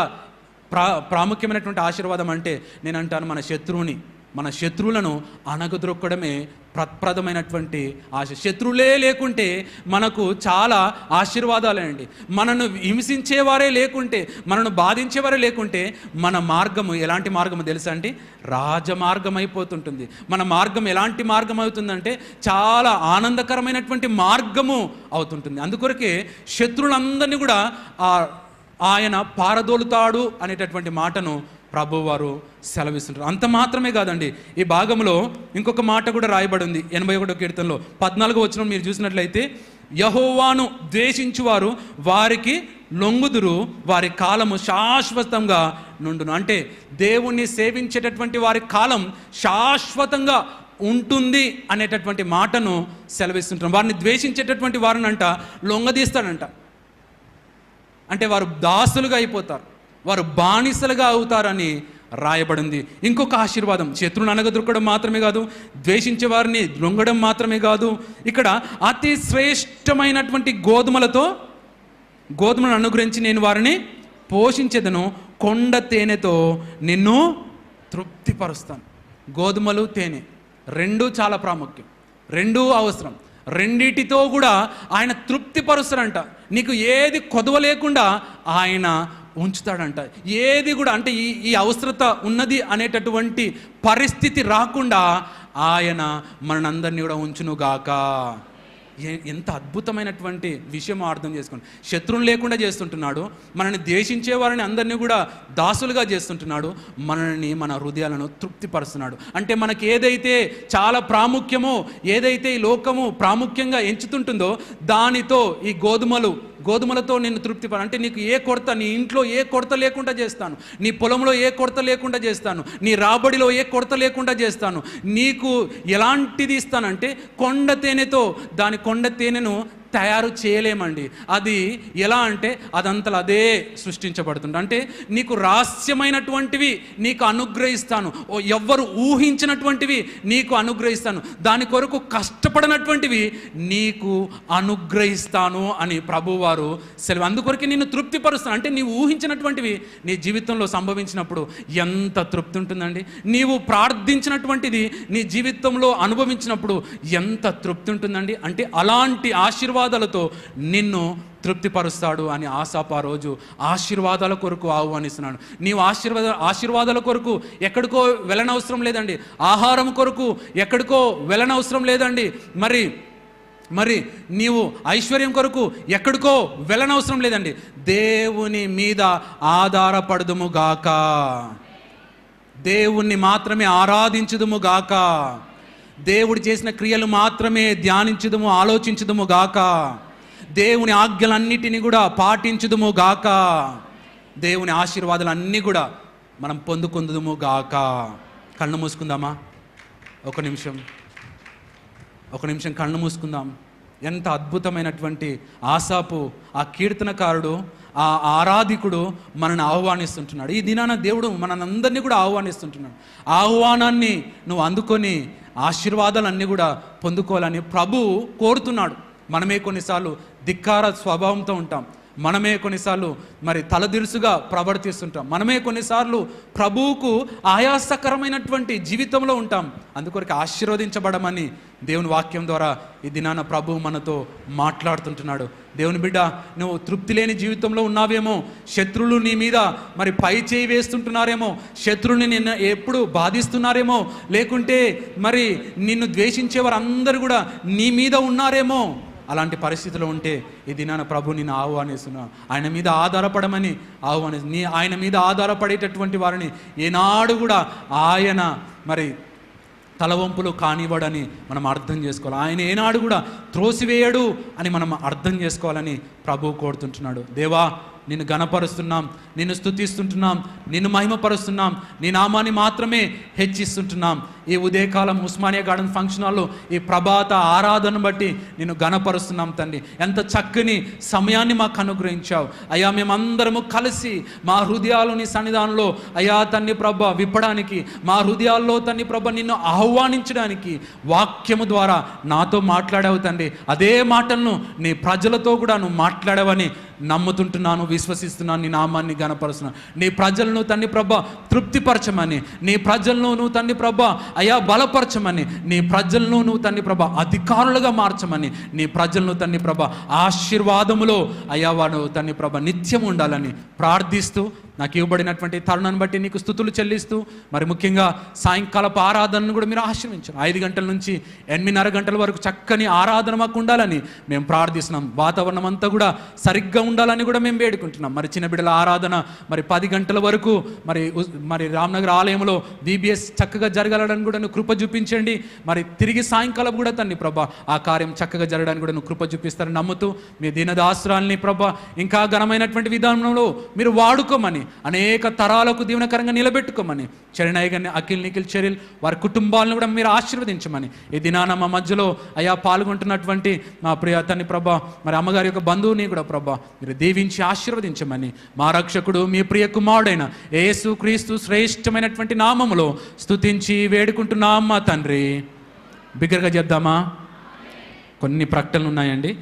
ప్రాముఖ్యమైనటువంటి ఆశీర్వాదం అంటే నేను అంటాను మన శత్రువులను అణగదొక్కడమే ప్రప్రదమైనటువంటి శత్రువులే లేకుంటే మనకు చాలా ఆశీర్వాదాలేనండి. మనను హింసించేవారే లేకుంటే, మనను బాధించేవారే లేకుంటే మన మార్గము ఎలాంటి మార్గము తెలుసా అండి? రాజమార్గం అయిపోతుంటుంది. మన మార్గం ఎలాంటి మార్గం అవుతుందంటే చాలా ఆనందకరమైనటువంటి మార్గము అవుతుంటుంది. అందుకొరకే శత్రువులందరినీ కూడా ఆయన పారదోలుతాడు అనేటటువంటి మాటను ప్రభువారు సెలవిస్తుంటారు. అంత మాత్రమే కాదండి, ఈ భాగంలో ఇంకొక మాట కూడా రాయబడి ఉంది. 81వ కీర్తనలో 14వ వచనం మీరు చూసినట్లయితే, యెహోవాను ద్వేషించువారు వారికి లొంగుదురు, వారి కాలము శాశ్వతంగా నుండును. అంటే దేవుణ్ణి సేవించేటటువంటి వారి కాలం శాశ్వతంగా ఉంటుంది అనేటటువంటి మాటను సెలవిస్తుంటాం. వారిని ద్వేషించేటటువంటి వారిని లొంగదీస్తాడంట. అంటే వారు దాసులుగా అయిపోతారు, వారు బానిసలుగా అవుతారని రాయబడింది. ఇంకొక ఆశీర్వాదం, శత్రువుని అనగదొక్కడం మాత్రమే కాదు, ద్వేషించే వారిని లొంగడం మాత్రమే కాదు, ఇక్కడ అతి శ్రేష్టమైనటువంటి గోధుమలను అనుగ్రహించి నేను వారిని పోషించేదను, కొండ తేనెతో నిన్ను తృప్తిపరుస్తాను. గోధుమలు, తేనె రెండూ చాలా ప్రాముఖ్యం, రెండూ అవసరం. రెండిటితో కూడా ఆయన తృప్తిపరుస్తాడంట. నీకు ఏది కొదవ లేకుండా ఆయన ఉంచుతాడంట. ఏది కూడా అంటే ఈ అవసరత ఉన్నది అనేటటువంటి పరిస్థితి రాకుండా ఆయన మనందరినీ కూడా ఉంచునుగాక. ఎంత అద్భుతమైనటువంటి విషయం అర్థం చేసుకోండి. శత్రువులు లేకుండా చేస్తుంటున్నాడు, మనల్ని ద్వేషించే వారిని అందరినీ కూడా దాసులుగా చేస్తుంటున్నాడు, మనల్ని మన హృదయాలను తృప్తిపరుస్తున్నాడు. అంటే మనకి ఏదైతే చాలా ప్రాముఖ్యమో, ఏదైతే ఈ లోకము ప్రాముఖ్యంగా ఎంచుతుంటుందో దానితో ఈ గోధుమలతో నిన్ను అంటే నీకు ఏ కొరత, నీ ఇంట్లో ఏ కొరత లేకుండా చేస్తాను, నీ పొలంలో ఏ కొరత లేకుండా చేస్తాను, నీ రాబడిలో ఏ కొరత లేకుండా చేస్తాను. నీకు ఎలాంటిది ఇస్తానంటే కొండ తేనెతో. దాని కొండ తేనెను తయారు చేయలేమండి. అది ఎలా అంటే అదంతలో అదే సృష్టించబడుతుంది. అంటే నీకు రహస్యమైనటువంటివి నీకు అనుగ్రహిస్తాను, ఎవ్వరు ఊహించినటువంటివి నీకు అనుగ్రహిస్తాను, దాని కొరకు కష్టపడినటువంటివి నీకు అనుగ్రహిస్తాను అని ప్రభువారు సెలవు. అందుకొరకు నిన్ను తృప్తిపరుస్తాను. అంటే నీవు ఊహించినటువంటివి నీ జీవితంలో సంభవించినప్పుడు ఎంత తృప్తి ఉంటుందండి. నీవు ప్రార్థించినటువంటిది నీ జీవితంలో అనుభవించినప్పుడు ఎంత తృప్తి ఉంటుందండి. అంటే అలాంటి ఆశీర్వాదం ఆశీర్వాదాలతో నిన్ను తృప్తిపరుస్తాడు అని ఆసాపు ఆ రోజు ఆశీర్వాదాల కొరకు ఆహ్వానిస్తున్నాడు. నీవు ఆశీర్వాదాల కొరకు ఎక్కడికో వెళ్ళనవసరం లేదండి. ఆహారం కొరకు ఎక్కడికో వెళ్ళనవసరం లేదండి. మరి నీవు ఐశ్వర్యం కొరకు ఎక్కడికో వెళ్ళనవసరం లేదండి. దేవుని మీద ఆధారపడదుము గాక, దేవుణ్ణి మాత్రమే ఆరాధించుదుము గాక, దేవుడు చేసిన క్రియలు మాత్రమే ధ్యానించుదుము ఆలోచించుదుము గాక, దేవుని ఆజ్ఞలన్నిటినీ కూడా పాటించుదుము గాక, దేవుని ఆశీర్వాదాలన్నీ కూడా మనం పొందుకుందుము గాక. కళ్ళు మూసుకుందామా? ఒక నిమిషం కళ్ళు మూసుకుందాం. ఎంత అద్భుతమైనటువంటి ఆసాపు, ఆ కీర్తనకారుడు, ఆ ఆరాధికుడు మనల్ని ఆహ్వానిస్తుంటున్నాడు. ఈ దినాన దేవుడు మనందరినీ కూడా ఆహ్వానిస్తుంటున్నాడు. ఆహ్వానాన్ని నువ్వు అందుకొని ఆశీర్వాదాలన్నీ కూడా పొందుకోవాలని ప్రభువు కోరుతున్నాడు. మనమే కొన్నిసార్లు ధిక్కార స్వభావంతో ఉంటాం. మనమే కొన్నిసార్లు తలదిరుసుగా ప్రవర్తిస్తుంటాం. మనమే కొన్నిసార్లు ప్రభువుకు ఆయాసకరమైనటువంటి జీవితంలో ఉంటాం. అందుకొరకు ఆశీర్వదించబడమని దేవుని వాక్యం ద్వారా ఈ దినాన ప్రభువు మనతో మాట్లాడుతుంటున్నాడు. దేవుని బిడ్డ, నువ్వు తృప్తి లేని జీవితంలో ఉన్నావేమో, శత్రువులు నీ మీద పై చేయి వేస్తుంటున్నారేమో, శత్రువుని నిన్ను ఎప్పుడు బాధిస్తున్నారేమో, లేకుంటే నిన్ను ద్వేషించే వారందరూ కూడా నీ మీద ఉన్నారేమో. అలాంటి పరిస్థితిలో ఉంటే ఈ దినాన ప్రభు నిన్ను ఆహ్వానిస్తున్నాడు. ఆయన మీద ఆధారపడమని ఆయన మీద ఆధారపడేటటువంటి వారిని ఏనాడు కూడా ఆయన తలవంపులు కానివ్వడని మనం అర్థం చేసుకోవాలి. ఆయన ఏనాడు కూడా త్రోసివేయడు అని మనం అర్థం చేసుకోవాలని ప్రభువు కోరుతుంటున్నాడు. దేవా, నిన్ను గణపరుస్తున్నాం, నిన్ను స్తుతిస్తుంటున్నాం, నిన్ను మహిమపరుస్తున్నాం, నీ నామాన్ని మాత్రమే హెచ్చిస్తుంటున్నాం. ఈ ఉదయకాలం ఉస్మానియా గార్డెన్ ఫంక్షన్ హాల్లో ఈ ప్రభాత ఆరాధన బట్టి నిన్ను గణపరుస్తున్నాం తండ్రి. ఎంత చక్కని సమయాన్ని మాకు అనుగ్రహించావు అయ్యా. మేమందరము కలిసి మా హృదయాలు సన్నిధానంలో అయ్యా తండ్రి ప్రభ విప్పడానికి, మా హృదయాల్లో తండ్రి ప్రభ నిన్ను ఆహ్వానించడానికి వాక్యము ద్వారా నాతో మాట్లాడావు తండ్రి. అదే మాటలను నీ ప్రజలతో కూడా నువ్వు మాట్లాడావని నమ్ముతుంటున్నాను, విశ్వసిస్తున్నాను. నీ నామాన్ని గణపరుస్తున్నాను. నీ ప్రజలను తండ్రి ప్రభ తృప్తిపరచమని, నీ ప్రజలను నువ్వు తండ్రి ప్రభ అయ్యా బలపరచమని, నీ ప్రజలను నువ్వు తండ్రి ప్రభ అధికారులుగా మార్చమని, నీ ప్రజలను తండ్రి ప్రభ ఆశీర్వాదములో అయ్యా వాడు తండ్రి ప్రభ నిత్యం ఉండాలని ప్రార్థిస్తూ, నాకు ఇవ్వబడినటువంటి తరుణాన్ని బట్టి నీకు స్తుతులు చెల్లిస్తూ, ముఖ్యంగా సాయంకాలపు ఆరాధనను కూడా మీరు ఆశ్రయించారు. 5 గంటల నుంచి 8:30 గంటల వరకు చక్కని ఆరాధన మాకు ఉండాలని మేము ప్రార్థిస్తున్నాం. వాతావరణం అంతా కూడా సరిగ్గా ఉండాలని కూడా మేము వేడుకుంటున్నాం. చిన్న బిడ్డల ఆరాధన 10 గంటల వరకు రామ్నగర్ ఆలయంలో VBS చక్కగా జరగాలని కూడా నువ్వు కృప చూపించండి. తిరిగి సాయంకాలం కూడా తండ్రి ప్రభా ఆ కార్యం చక్కగా జరగడానికి కూడా నువ్వు కృప చూపిస్తారని నమ్ముతూ, మీ దీనదాసురాల్ని ప్రభా ఇంకా ఘనమైనటువంటి విధానంలో మీరు వాడుకోమని, అనేక తరాలకు దీవెనకరంగా నిలబెట్టుకోమని, చరణయ్య గారిని, అఖిల్ నిఖిల్ చరిల్ వారి కుటుంబాలను కూడా మీరు ఆశీర్వదించమని, ఈ దినాన మా మధ్యలో అయ్యా పాల్గొంటున్నటువంటి మా ప్రియ తండ్రి ప్రభా అమ్మగారి యొక్క బంధువుని కూడా ప్రభా మీరు దీవించి ఆశీర్వదించమని, మా రక్షకుడు మీ ప్రియ కుమారుడైన యేసు క్రీస్తు శ్రేష్టమైనటువంటి నామములో స్తుతించి వేడుకుంటున్నాం మా తండ్రి. బిగ్గరగా చెప్దామా? కొన్ని ప్రకటనలు ఉన్నాయండి.